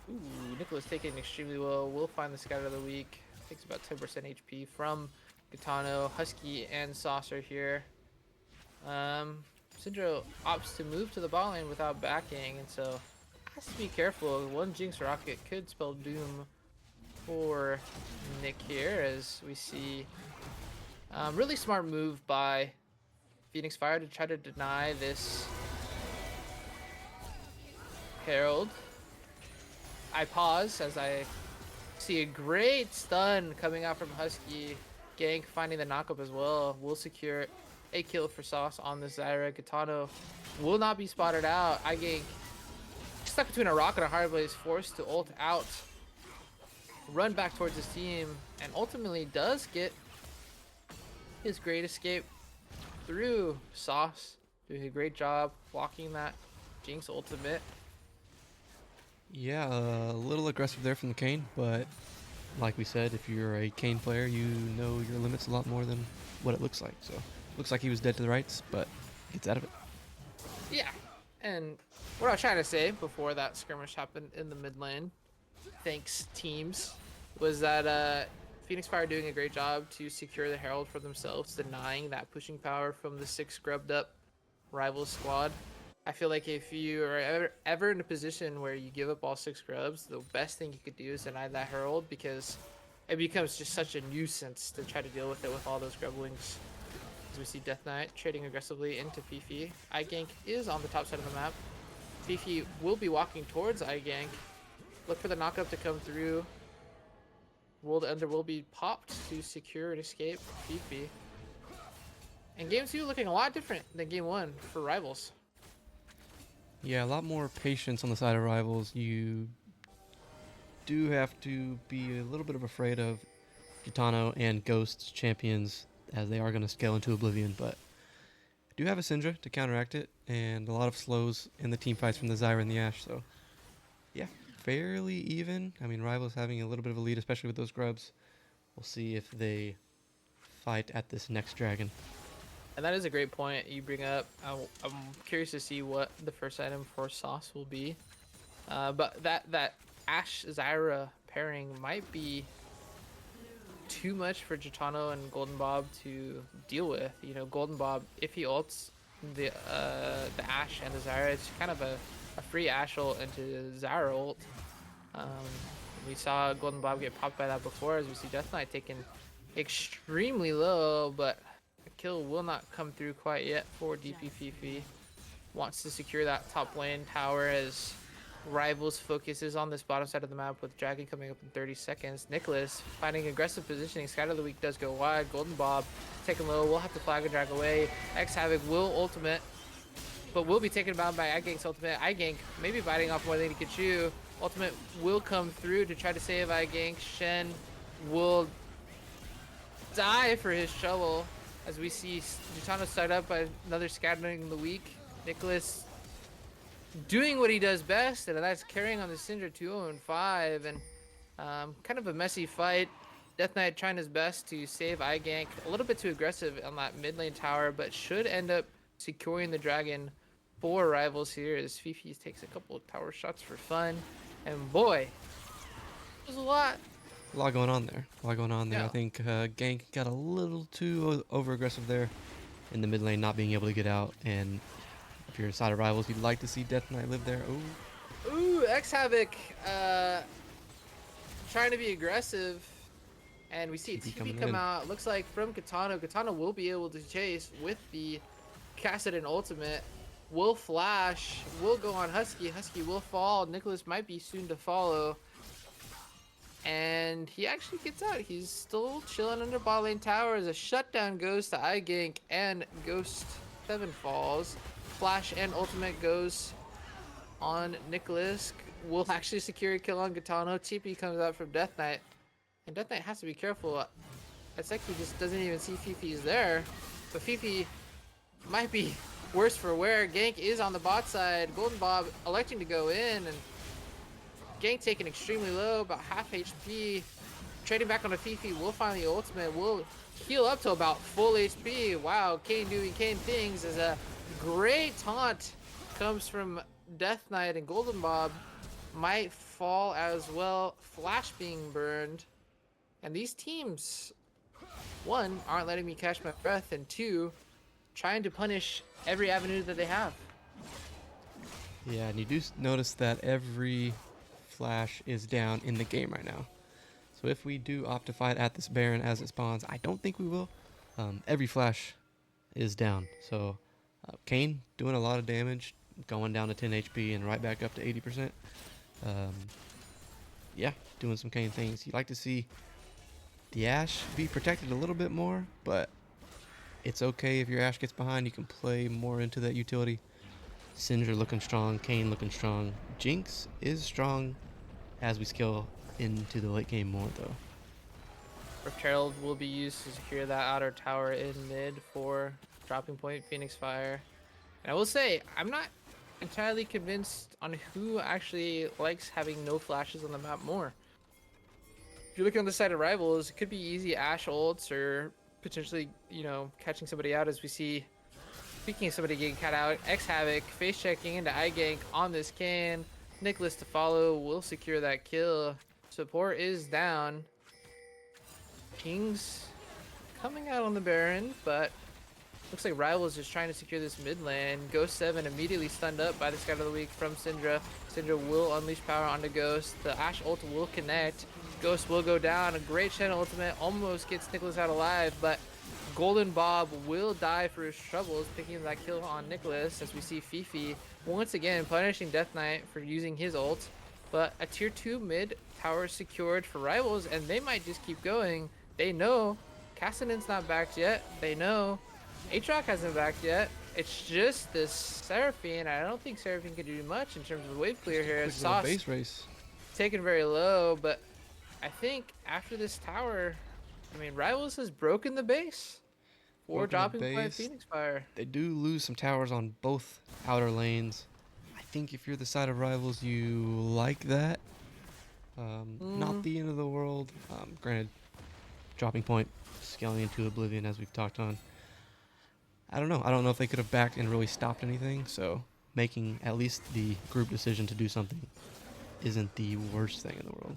Ooh, Nicholas taking extremely well. Will find the Scout of the Week. Takes about 10% HP from Gitano. Husky and Saucer here. Syndro opts to move to the bot lane without backing, and so has to be careful. One Jinx Rocket could spell doom for Nick here, as we see really smart move by Phoenix Phyre to try to deny this Herald. I pause as I see a great stun coming out from Husky. Gank finding the knockup as well. Will secure a kill for Sauce on the Zyra. Gitano will not be spotted out. iGank stuck between a rock and a hard place, forced to ult out, run back towards his team, and ultimately does get his great escape through Sauce. Doing a great job blocking that Jinx ultimate. Yeah, a little aggressive there from the Kayn, but like we said, if you're a Kayn player, you know your limits a lot more than what it looks like. So, looks like he was dead to the rights, but gets out of it. Yeah, and what I was trying to say before that skirmish happened in the mid lane thanks teams was that Phoenix Fire doing a great job to secure the Herald for themselves, denying that pushing power from the 6 scrubbed up rival squad. I feel like if you are ever in a position where you give up all 6 scrubs, the best thing you could do is deny that Herald, because it becomes just such a nuisance to try to deal with it with all those grublings. As we see Death Knight trading aggressively into Fifi. iGank is on the top side of the map. Fifi will be walking towards iGank. Look for the knockup to come through. World Ender will be popped to secure an escape for Fifi. And game 2 looking a lot different than game 1 for Rivals. Yeah, a lot more patience on the side of Rivals. You do have to be a little bit of afraid of Gitano and Ghost's champions, as they are going to scale into oblivion, but do have a Syndra to counteract it, and a lot of slows in the team fights from the Zyra and the Ashe, so yeah, fairly even. I mean, Rivals having a little bit of a lead, especially with those grubs. We'll see if they fight at this next dragon. And that is a great point you bring up. I'm curious to see what the first item for Sauce will be. But that Ashe Zyra pairing might be too much for Gitano and Golden Bob to deal with. You know, Golden Bob, if he ults the Ashe and the Zyra, it's kind of a free Ashe ult into Zyra ult. We saw Golden Bob get popped by that before, as we see Death Knight taken extremely low, but a kill will not come through quite yet for DP Fifi. Wants to secure that top lane tower as Rivals focuses on this bottom side of the map with Dragon coming up in 30 seconds. Nicholas finding aggressive positioning. Scatter of the Week does go wide. Golden Bob taken low. We'll have to flag and drag away. X Havoc will ultimate, but will be taken down by iGank's ultimate. iGank maybe biting off more than he could chew. Ultimate will come through to try to save iGank. Shen will die for his shovel, as we see Gitano start up by another Scattering of the Week. Nicholas doing what he does best, and that's carrying on the Syndra 2-0-5, and kind of a messy fight. Death Knight trying his best to save iGank. A little bit too aggressive on that mid lane tower, but should end up securing the dragon for Rivals here, as Fifi takes a couple of tower shots for fun. And boy, there's a lot going on there. Yeah. I think Gank got a little too over aggressive there in the mid lane, not being able to get out. And if you're a side of Rivals, you'd like to see Death Knight live there. Ooh, X Havoc trying to be aggressive. And we see a TP come out. Looks like from Gitano. Gitano will be able to chase with the Kassadin ultimate. Will flash. Will go on Husky. Husky will fall. Nicholas might be soon to follow. And he actually gets out. He's still chilling under bot lane tower as a shutdown goes to iGank and Ghost 7 falls. Flash and ultimate goes on Nicholas. Will actually secure a kill on Gitano. TP comes out from Death Knight. And Death Knight has to be careful. It's like he just doesn't even see Fifi's there. But Fifi might be worse for wear. Gank is on the bot side. Golden Bob electing to go in, and Gank taken extremely low, about half HP. Trading back on the Fifi will find the ultimate. Will heal up to about full HP. Wow, Kane doing Kane things as a great taunt comes from Death Knight, and Golden Bob might fall as well. Flash being burned. And these teams, one, aren't letting me catch my breath, and two, trying to punish every avenue that they have. Yeah, and you do notice that every flash is down in the game right now. So if we do opt to fight at this Baron as it spawns, I don't think we will. Every flash is down. So Kane doing a lot of damage, going down to 10 HP and right back up to 80%. Yeah, doing some Kane things. You like to see the Ashe be protected a little bit more, but it's okay if your Ashe gets behind. You can play more into that utility. Syndra looking strong, Kane looking strong. Jinx is strong as we scale into the late game more, though. Rift Herald will be used to secure that outer tower in mid for DroppingPoint Phoenix Fire. And I will say, I'm not entirely convinced on who actually likes having no flashes on the map more. If you're looking on the side of Rivals, it could be easy Ashe ults or potentially, you know, catching somebody out, as we see. Speaking of somebody getting cut out, X Havoc face checking into iGank on this Kane. Nicholas to follow will secure that kill. Support is down. King's coming out on the Baron, but looks like Rivals just trying to secure this mid lane. Ghost 7 immediately stunned up by the Scout of the Week from Syndra. Syndra will unleash power onto Ghost. The Ashe ult will connect. Ghost will go down. A great channel ultimate almost gets Nicholas out alive, but Golden Bob will die for his troubles, picking that kill on Nicholas as we see Fifi once again punishing Death Knight for using his ult. But a tier 2 mid tower secured for Rivals, and they might just keep going. They know Cassidon's not backed yet. They know Aatrox hasn't backed yet. It's just this Seraphine. I don't think Seraphine can do much in terms of wave clear here. Quick little base race. Taken very low, but I think after this tower, I mean, Rivals has broken the base. Or dropping by Phoenix Fire. They do lose some towers on both outer lanes. I think if you're the side of Rivals, you like that. Not the end of the world. Granted, dropping point, scaling into oblivion as we've talked on. I don't know. I don't know if they could have backed and really stopped anything. So making at least the group decision to do something isn't the worst thing in the world.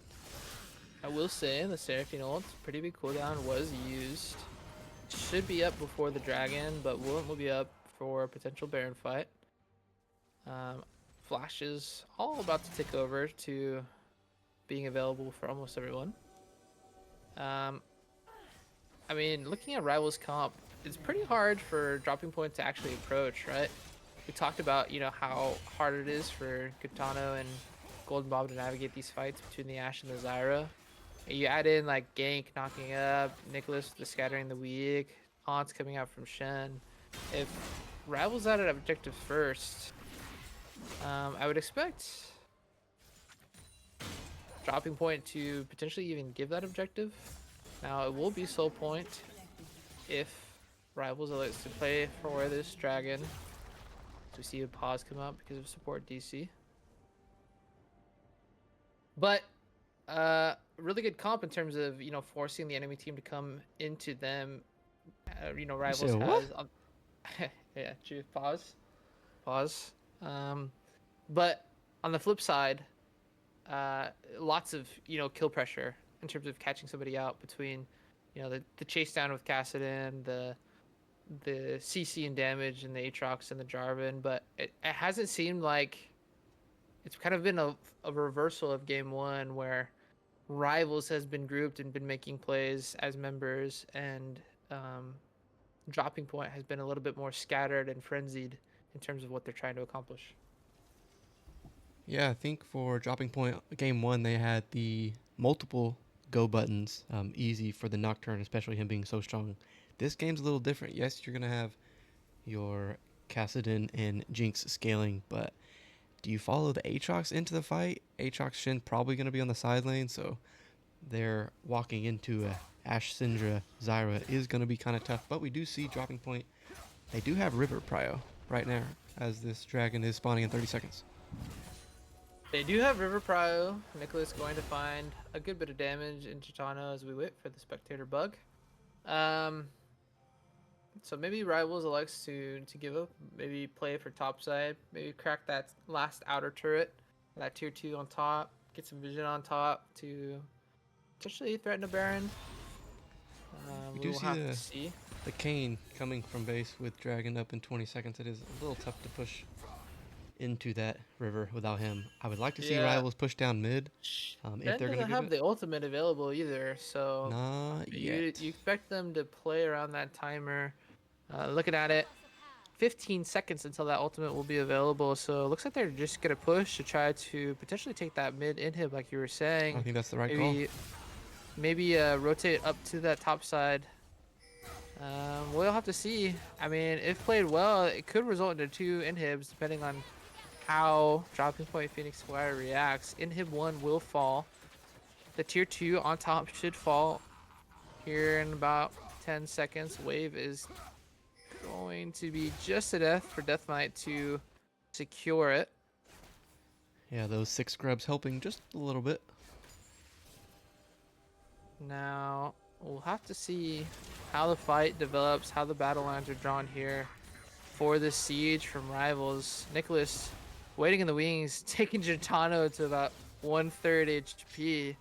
I will say the Seraphine ult, pretty big cooldown, was used. Should be up before the dragon, but will be up for a potential Baron fight. Flash is all about to tick over to being available for almost everyone. I mean, looking at Rivals comp, it's pretty hard for Dropping Point to actually approach, right? We talked about, you know, how hard it is for Kitano and Golden Bob to navigate these fights between the Ashe and the Zyra. You add in like Gank knocking up, Nicholas the scattering the weak, Haunts coming out from Shen. If Rivals out at objective first, I would expect Dropping Point to potentially even give that objective. Now it will be Soul Point if Rivals elects to play for this dragon. So we see a pause come up because of support DC. But really good comp in terms of, you know, forcing the enemy team to come into them. You know, Rivals has yeah, true. Pause. But on the flip side, lots of, you know, kill pressure in terms of catching somebody out between, you know, the chase down with Cassidon, the CC and damage, and the Aatrox and the Jarvan. But it hasn't seemed like it's kind of been a reversal of game one where Rivals has been grouped and been making plays as members, and Dropping Point has been a little bit more scattered and frenzied in terms of what they're trying to accomplish. Yeah, I think for Dropping Point, game one, they had the multiple go buttons, easy for the Nocturne, especially him being so strong. This game's a little different. Yes, you're going to have your Cassidon and Jinx scaling, but do you follow the Aatrox into the fight? Aatrox Shin probably going to be on the side lane, so they're walking into a Ashe Syndra Zyra is going to be kind of tough, but we do see Dropping Point. They do have River Prio right now as this dragon is spawning in 30 seconds. They do have River Prio. Nicholas going to find a good bit of damage in Chitano as we wait for the spectator bug. So maybe Rivals elects to give up, maybe play for top side, maybe crack that last outer turret, that tier 2 on top, get some vision on top to potentially threaten a Baron. We do will see the Kayn coming from base with Dragon up in 20 seconds. It is a little tough to push into that river without him. I would like to see Rivals push down mid. If they're going to have the ultimate available either, so not yet. You expect them to play around that timer. Looking at it, 15 seconds until that ultimate will be available, so it looks like they're just going to push to try to potentially take that mid inhib like you were saying. I think that's the right call. Maybe rotate up to that top side. We'll have to see. I mean, if played well, it could result into 2 inhibs depending on how Dropping Point Phoenix Fire reacts. Inhib 1 will fall. The tier 2 on top should fall here in about 10 seconds. Wave is going to be just a death for Death Knight to secure it. Yeah, those 6 grubs helping just a little bit. Now, we'll have to see how the fight develops, how the battle lines are drawn here for this siege from Rivals. Nicholas waiting in the wings, taking Gitano to about 1/3 HP.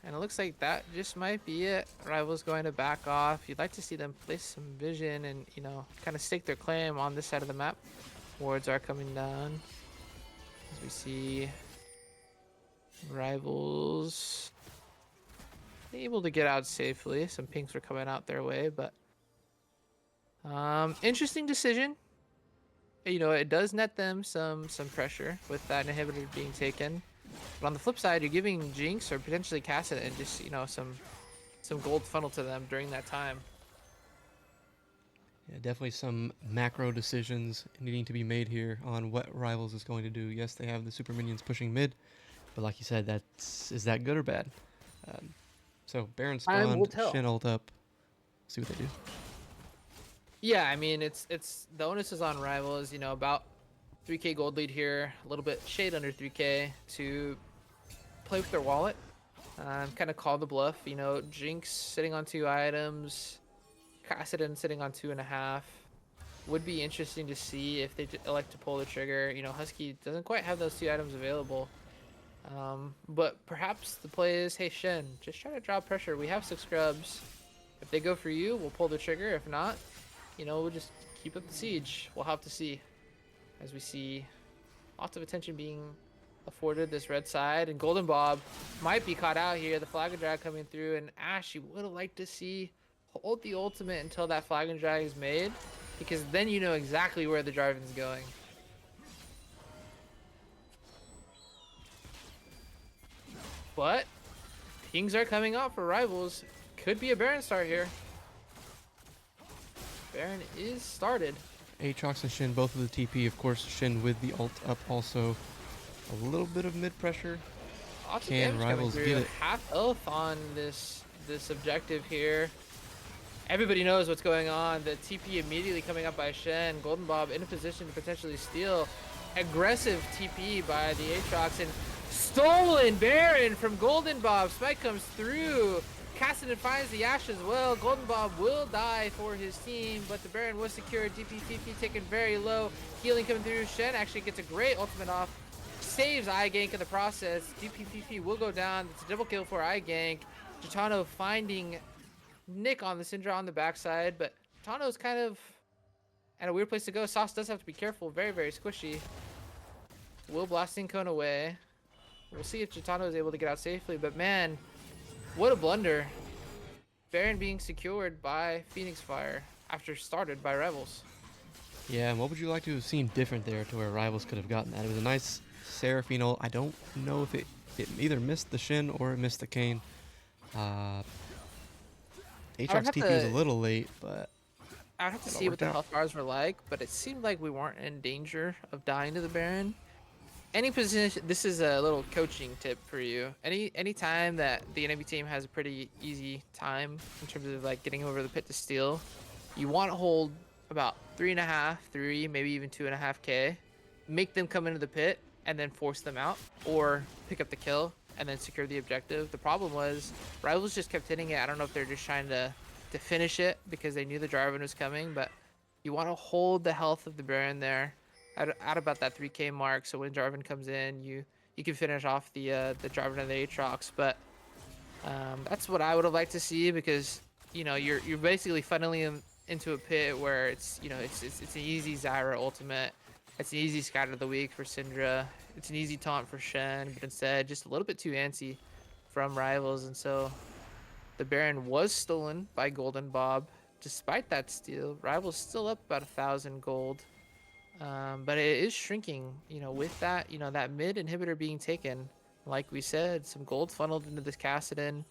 And it looks like that just might be it. Rivals going to back off. You'd like to see them place some vision and, you know, kind of stake their claim on this side of the map. Wards are coming down. As we see Rivals able to get out safely. Some pinks were coming out their way, but interesting decision. You know, it does net them some pressure with that inhibitor being taken. But on the flip side, you're giving Jinx or potentially Cassidy and just, you know, some gold funnel to them during that time. Yeah, definitely some macro decisions needing to be made here on what Rivals is going to do. Yes, they have the super minions pushing mid, but like you said, is that good or bad? So Baron Time will spawned, tell. Shin ult up. See what they do. Yeah, I mean, it's the onus is on Rivals. You know, about 3K gold lead here, a little bit shade under 3K to play with their wallet, kind of call the bluff. You know, Jinx sitting on 2 items, Cassidy sitting on 2.5. Would be interesting to see if they elect to pull the trigger. You know, Husky doesn't quite have those 2 items available. But perhaps the play is, hey Shen, just try to drop pressure. We have 6 scrubs. If they go for you, we'll pull the trigger. If not, you know, we'll just keep up the siege. We'll have to see. As we see lots of attention being afforded this red side, and Golden Bob might be caught out here. The flag and drag coming through, and Ash, you would have liked to see hold the ultimate until that flag and drag is made, because then you know exactly where the Jarvan's going. But things are coming up for Rivals. Could be a Baron start here. Baron is started. Aatrox and Shin, both of the TP. Of course, Shin with the ult up also. A little bit of mid pressure. Lots of Can damage Rivals coming get through. it? Half health on this objective here. Everybody knows what's going on. The TP immediately coming up by Shen. Golden Bob in a position to potentially steal. Aggressive TP by the Aatrox, and stolen Baron from Golden Bob. Smite comes through. Cassidy finds the Ashe as well. Golden Bob will die for his team, but the Baron was secured. DP Fifi taken very low. Healing coming through. Shen actually gets a great ultimate off. Saves iGank in the process. DP Fifi will go down. It's a double kill for iGank. Gitano finding Nick on the Syndra on the backside, but Gitano's kind of at a weird place to go. Sauce does have to be careful. Very, very squishy. Will blasting cone away. We'll see if Gitano is able to get out safely, but man, what a blunder. Baron being secured by Phoenix Fire after started by Rivals. Yeah, and what would you like to have seen different there to where Rivals could have gotten that? It was a nice Seraphine ult. I don't know if it either missed the Shin or it missed the Kayn. Aatrox TP was a little late, but I would have to it all see what worked the out. health bars were like, but it seemed like we weren't in danger of dying to the Baron. Any position, this is a little coaching tip for you. Any time that the enemy team has a pretty easy time in terms of like getting over the pit to steal, you want to hold about 3.5, 3, maybe even 2.5K. Make them come into the pit and then force them out, or pick up the kill and then secure the objective. The problem was Rivals just kept hitting it. I don't know if they're just trying to finish it because they knew the Jarvan was coming, but you want to hold the health of the Baron there at about that 3K mark, so when Jarvan comes in, you can finish off the Jarvan and the Aatrox. But that's what I would have liked to see, because you know you're basically funneling them into a pit where it's, you know, it's an easy Zyra ultimate, it's an easy scatter of the week for Syndra, it's an easy taunt for Shen, but instead just a little bit too antsy from Rivals, and so the Baron was stolen by Golden Bob. Despite that steal, Rivals still up about 1,000 gold. But it is shrinking, you know, with that, you know, that mid inhibitor being taken. Like we said, some gold funneled into this Cassidy.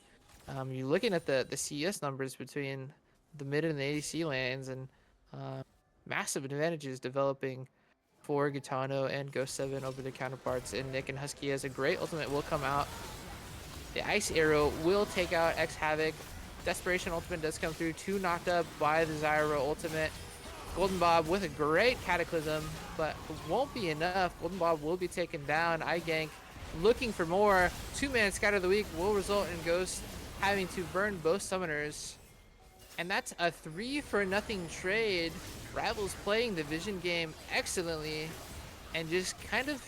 You're looking at the CS numbers between the mid and the ADC lanes, and massive advantages developing for Gitano and Ghost 7 over their counterparts. And Nick and Husky has a great ultimate will come out. The Ice Arrow will take out X Havoc. Desperation ultimate does come through, 2 knocked up by the Zyra ultimate. Golden Bob with a great Cataclysm, but it won't be enough. Golden Bob will be taken down. iGank looking for more. 2-man Scatter of the Week will result in Ghost having to burn both summoners. And that's a 3-for-0 trade. Rivals playing the vision game excellently. and just kind of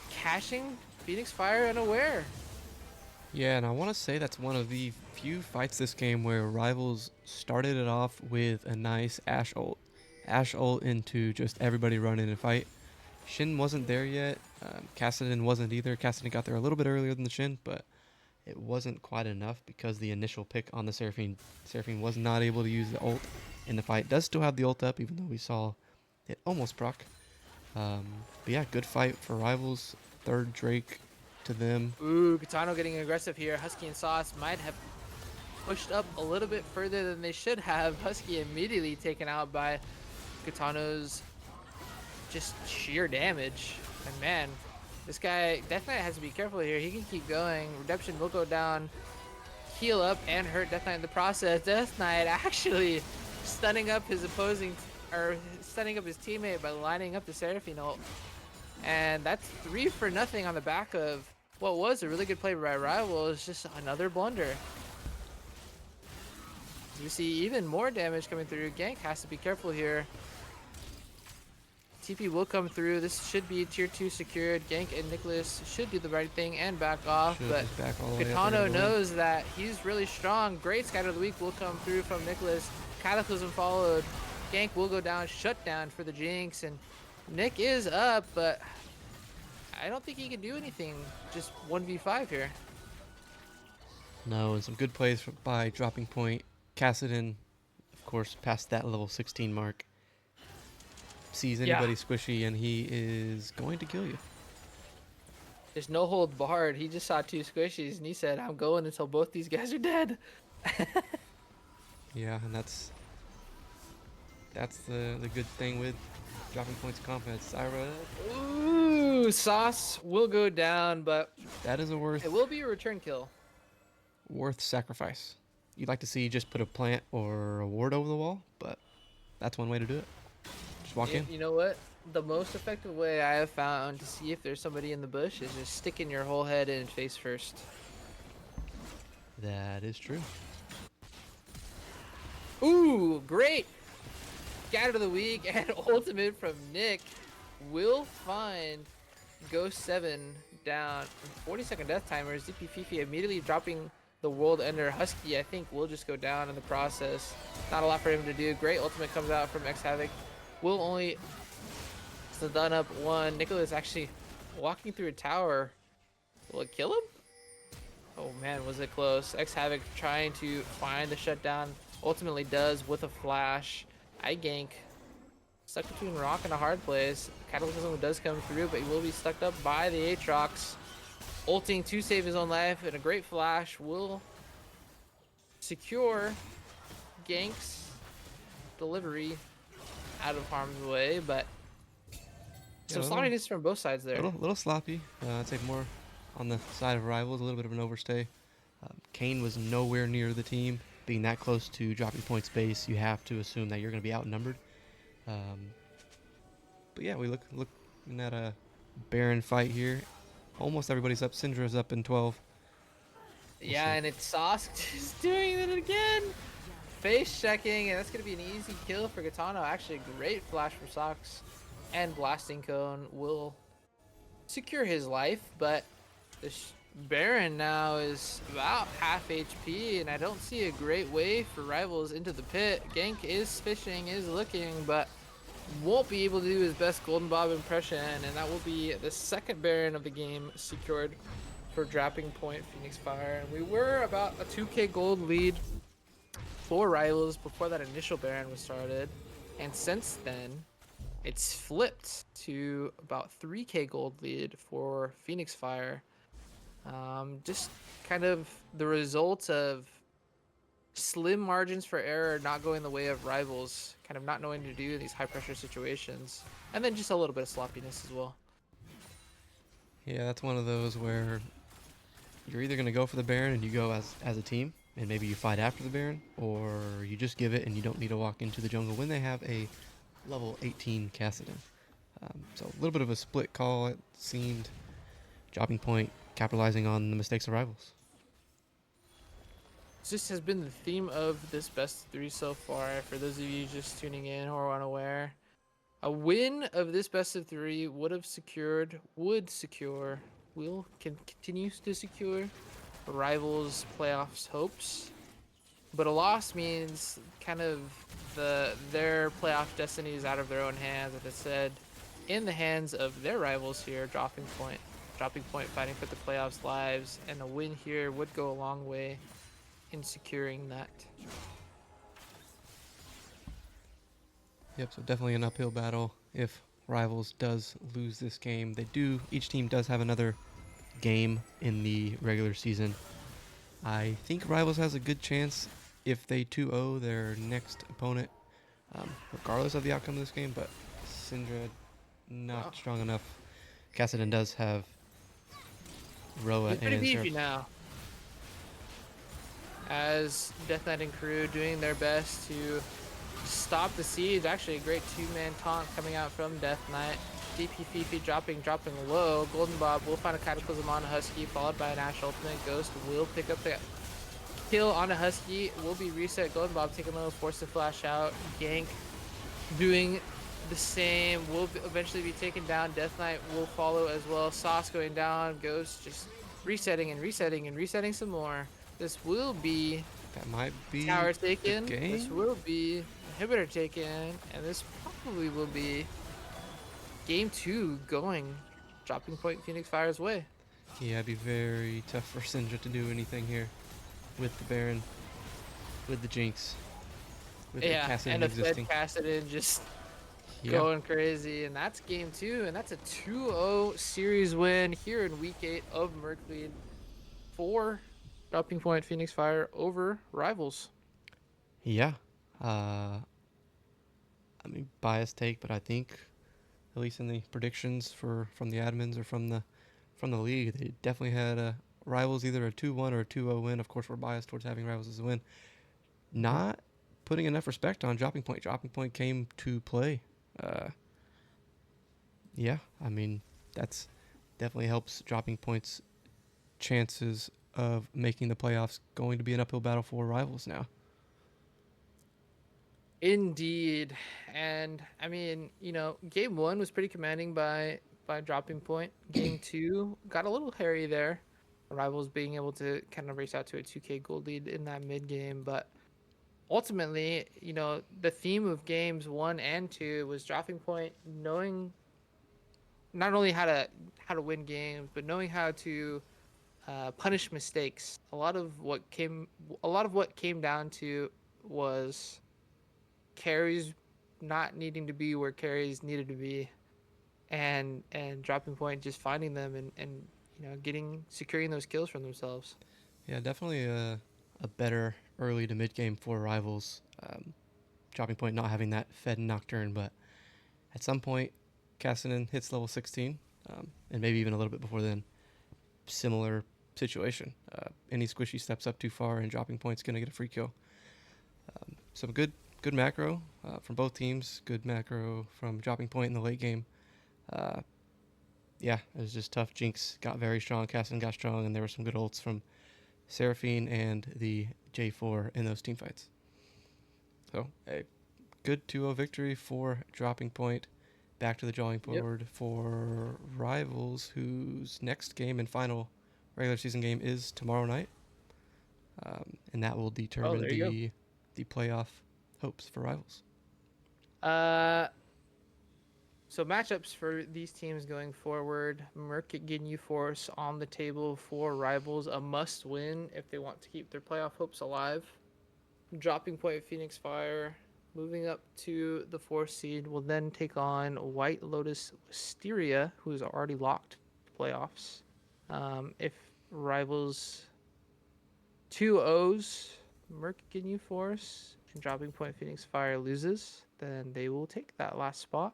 catching Phoenix Fire unaware. Yeah, and I want to say that's one of the few fights this game where Rivals started it off with a nice Ashe ult. Ashe ult into just everybody running and fight. Shin wasn't there yet. Kassadin wasn't either. Kassadin got there a little bit earlier than the Shin, but it wasn't quite enough because the initial pick on the Seraphine was not able to use the ult in the fight. Does still have the ult up, even though we saw it almost proc. But yeah, good fight for Rivals. Third Drake to them. Ooh, Katano getting aggressive here. Husky and Sauce might have pushed up a little bit further than they should have. Husky immediately taken out by Katano's just sheer damage. And man, this guy Death Knight has to be careful here. He can keep going. Redemption will go down, heal up, and hurt Death Knight in the process. Death Knight actually stunning up his stunning up his teammate by lining up the Seraphine ult. And that's 3 for nothing on the back of what was a really good play by Rival. Is just another blunder. As we see even more damage coming through. Gank has to be careful here. TP will come through. This should be tier 2 secured. Gank and Nicholas should do the right thing and back off. Should but just back all the way up Katano and go in. knows that he's really strong. Great Scatter of the Week will come through from Nicholas. Cataclysm followed. Gank will go down. Shut down for the Jinx. And Nick is up, but I don't think he can do anything. Just 1v5 here. No, and some good plays by Dropping Point. Kassadin, of course, past that level 16 mark. Sees anybody squishy and he is going to kill you. There's no hold barred. He just saw 2 squishies and he said, I'm going until both these guys are dead. Yeah, and that's the good thing with Dropping Point's confidence. Syra, Ooh, Sauce will go down, but that is a it will be a return kill. worth sacrifice. You'd like to see just put a plant or a ward over the wall, but that's one way to do it. Just walk in. You know what? The most effective way I have found to see if there's somebody in the bush is just sticking your whole head in face first. That is true. Ooh, great! Scatter of the Week and ultimate from Nick will find Ghost 7 down. 40-second death timers. ZP Fifi immediately dropping the World Ender. Husky, I think, will just go down in the process. Not a lot for him to do. Great ultimate comes out from X Havoc. Will only stun up 1. Nicholas actually walking through a tower. Will it kill him? Oh man, was it close. X Havoc trying to find the shutdown. Ultimately does with a flash. I gank. Stuck between rock and a hard place. Cataclysm does come through, but he will be stuck up by the Aatrox. Ulting to save his own life, and a great flash will secure Gank's delivery out of harm's way, but some sloppiness from both sides there. Little sloppy. I'd say more on the side of Rivals, a little bit of an overstay. Kane was nowhere near the team. Being that close to Dropping Point space, you have to assume that you're going to be outnumbered. But yeah, we looking at a Baron fight here. Almost everybody's up. Syndra's up in 12. Yeah, and it's Sauce just doing it again. Face checking, and that's going to be an easy kill for Katano. Actually, a great flash from Sox. And Blasting Cone will secure his life, but this Baron now is about half HP, and I don't see a great way for Rivals into the pit. Gank is fishing, is looking, but won't be able to do his best Golden Bob impression, and that will be the second Baron of the game secured for Dropping Point Phoenix Fire. And we were about a 2k gold lead for Rivals before that initial Baron was started, and since then it's flipped to about 3k gold lead for Phoenix Fire. Just kind of the result of slim margins for error not going the way of Rivals, kind of not knowing to do in these high pressure situations, and then just a little bit of sloppiness as well. Yeah, that's one of those where you're either going to go for the Baron and you go as a team, and maybe you fight after the Baron, or you just give it and you don't need to walk into the jungle when they have a level 18 Kassadin. So a little bit of a split call, it seemed. Dropping Point capitalizing on the mistakes of Rivals. This has been the theme of this best 3 so far. For those of you just tuning in or unaware, A win of this best of 3 would secure, continues to secure Rivals playoffs hopes. But a loss means kind of their playoff destiny is out of their own hands, as I said, in the hands of their rivals here, Dropping Point. Dropping Point fighting for the playoffs lives, and a win here would go a long way in securing that. Yep, so definitely an uphill battle if Rivals does lose this game. Each team does have another game in the regular season. I think Rivals has a good chance if they 2-0 their next opponent, regardless of the outcome of this game, but Syndra not Wow. strong enough. Cassidon does have Roa It's pretty and beefy Seraph. now. As Death Knight and crew doing their best to stop the siege. Actually, a great two-man taunt coming out from Death Knight. DP Fifi dropping low. Golden Bob will find a Cataclysm on a Husky, followed by an Ash Ultimate. Ghost will pick up the kill on a Husky. Will be reset. Golden Bob taking low, forced to flash out. Gank doing the same. Will eventually be taken down. Death Knight will follow as well. Sauce going down. Ghost just resetting and resetting and resetting some more. This will be That might be tower the taken. This game. will be inhibitor taken, and this probably will be game 2 going Dropping Point Phoenix Fire's way. Yeah, it'd be very tough for Syndra to do anything here with the Baron, with the Jinx, with the Yeah, Cassidon and a existing. Fed Cassidon just Yeah, going crazy, and that's game 2, and that's a 2-0 series win here in week 8 of Murk League for Dropping Point Phoenix Fire over Rivals. yeah. I mean, biased take, but I think, at least in the predictions from the admins or from the league, they definitely had Rivals either a 2-1 or a 2-0 win. Of course, we're biased towards having Rivals as a win. Not putting enough respect on Dropping Point. Dropping Point came to play. Yeah, I mean, that's definitely helps Dropping Point's chances of making the playoffs going to be an uphill battle for Rivals now. Indeed. And I mean, game 1 was pretty commanding by Dropping Point. Game 2 got a little hairy there. Rivals being able to kind of race out to a 2K gold lead in that mid game, but ultimately, the theme of games 1 and 2 was Dropping Point knowing not only how to win games, but knowing how to punish mistakes. A lot of what came down to was carries not needing to be where carries needed to be, and Dropping Point just finding them and securing those kills for themselves. Yeah, definitely a better early to mid game for Rivals. Dropping Point not having that Fed Nocturne, but at some point, Cassinan hits level 16, and maybe even a little bit before then. Similar situation. Any squishy steps up too far, and Dropping Point's gonna get a free kill. Some good macro from both teams. Good macro from Dropping Point in the late game. Yeah, it was just tough. Jinx got very strong, Cassinan got strong, and there were some good ults from Seraphine and the J4 in those team fights. So a good 2-0 victory for Dropping Point. Back to the drawing board for Rivals, whose next game and final regular season game is tomorrow night, and that will determine there you the playoff hopes for Rivals. go. So matchups for these teams going forward: Murk at Ginyu Force on the table for Rivals, a must-win if they want to keep their playoff hopes alive. Dropping Point Phoenix Fire, moving up to the 4th seed, will then take on White Lotus Wisteria, who is already locked playoffs. If Rivals 2-0s Murk Ginyu Force and Dropping Point Phoenix Fire loses, then they will take that last spot.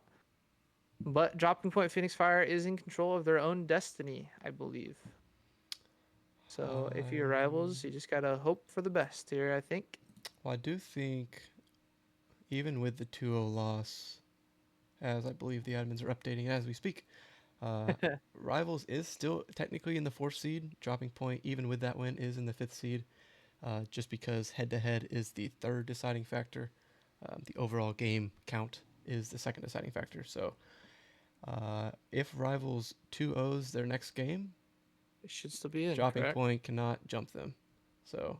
But Dropping Point Phoenix Fire is in control of their own destiny, I believe. So if you're Rivals, you just gotta hope for the best here, I think. Well, I do think, even with the 2-0 loss, as I believe the admins are updating it as we speak, Rivals is still technically in the 4th seed. Dropping Point, even with that win, is in the 5th seed, just because head-to-head is the 3rd deciding factor. The overall game count is the second deciding factor. So if Rivals 2-0s their next game, It should still be in, Dropping correct? Point cannot jump them. So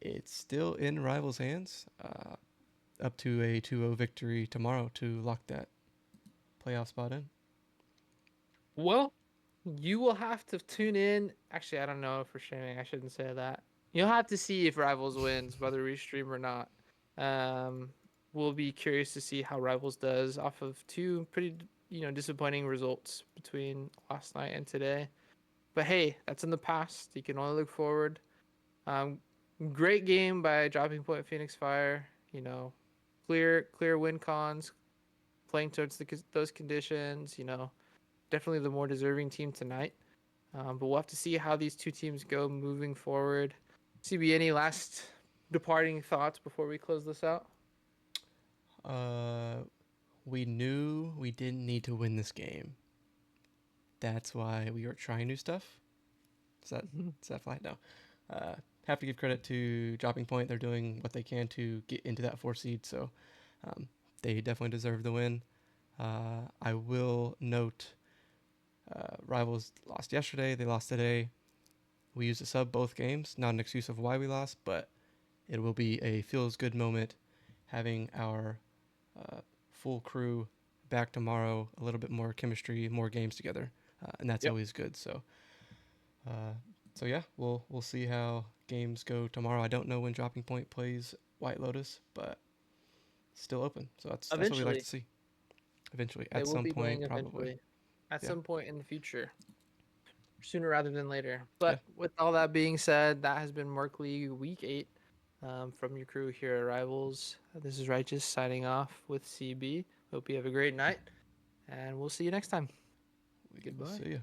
it's still in Rivals' hands, up to a 2-0 victory tomorrow to lock that playoff spot in. Well, you will have to tune in. Actually, I don't know if we're streaming. I shouldn't say that. You'll have to see if Rivals wins, whether we stream or not. Um, we'll be curious to see how Rivals does off of two pretty, disappointing results between last night and today. But hey, that's in the past. You can only look forward. Um, Great game by Dropping Point Phoenix Fire. Clear win cons, playing towards those conditions. Definitely the more deserving team tonight. But we'll have to see how these two teams go moving forward. CB, any last departing thoughts before we close this out? We knew we didn't need to win this game. That's why we were trying new stuff. Is that flat? No. Have to give credit to Dropping Point. They're doing what they can to get into that 4 seed, so they definitely deserve the win. I will note Rivals lost yesterday. They lost today. We used a sub both games. Not an excuse of why we lost, but it will be a feels good moment having our full crew back tomorrow. A little bit more chemistry, more games together, and that's always good. So yeah, we'll see how games go tomorrow. I don't know when Dropping Point plays White Lotus, but still open. So that's what we like Eventually, to see. Eventually, they at will some be playing point, probably. eventually, at Yeah. some point in the future, sooner rather than later. Yeah. But with all that being said, that has been Murk League Week 8 from your crew here at Rivals. This is Righteous signing off with CB. Hope you have a great night, and we'll see you next time. We will Goodbye. see you.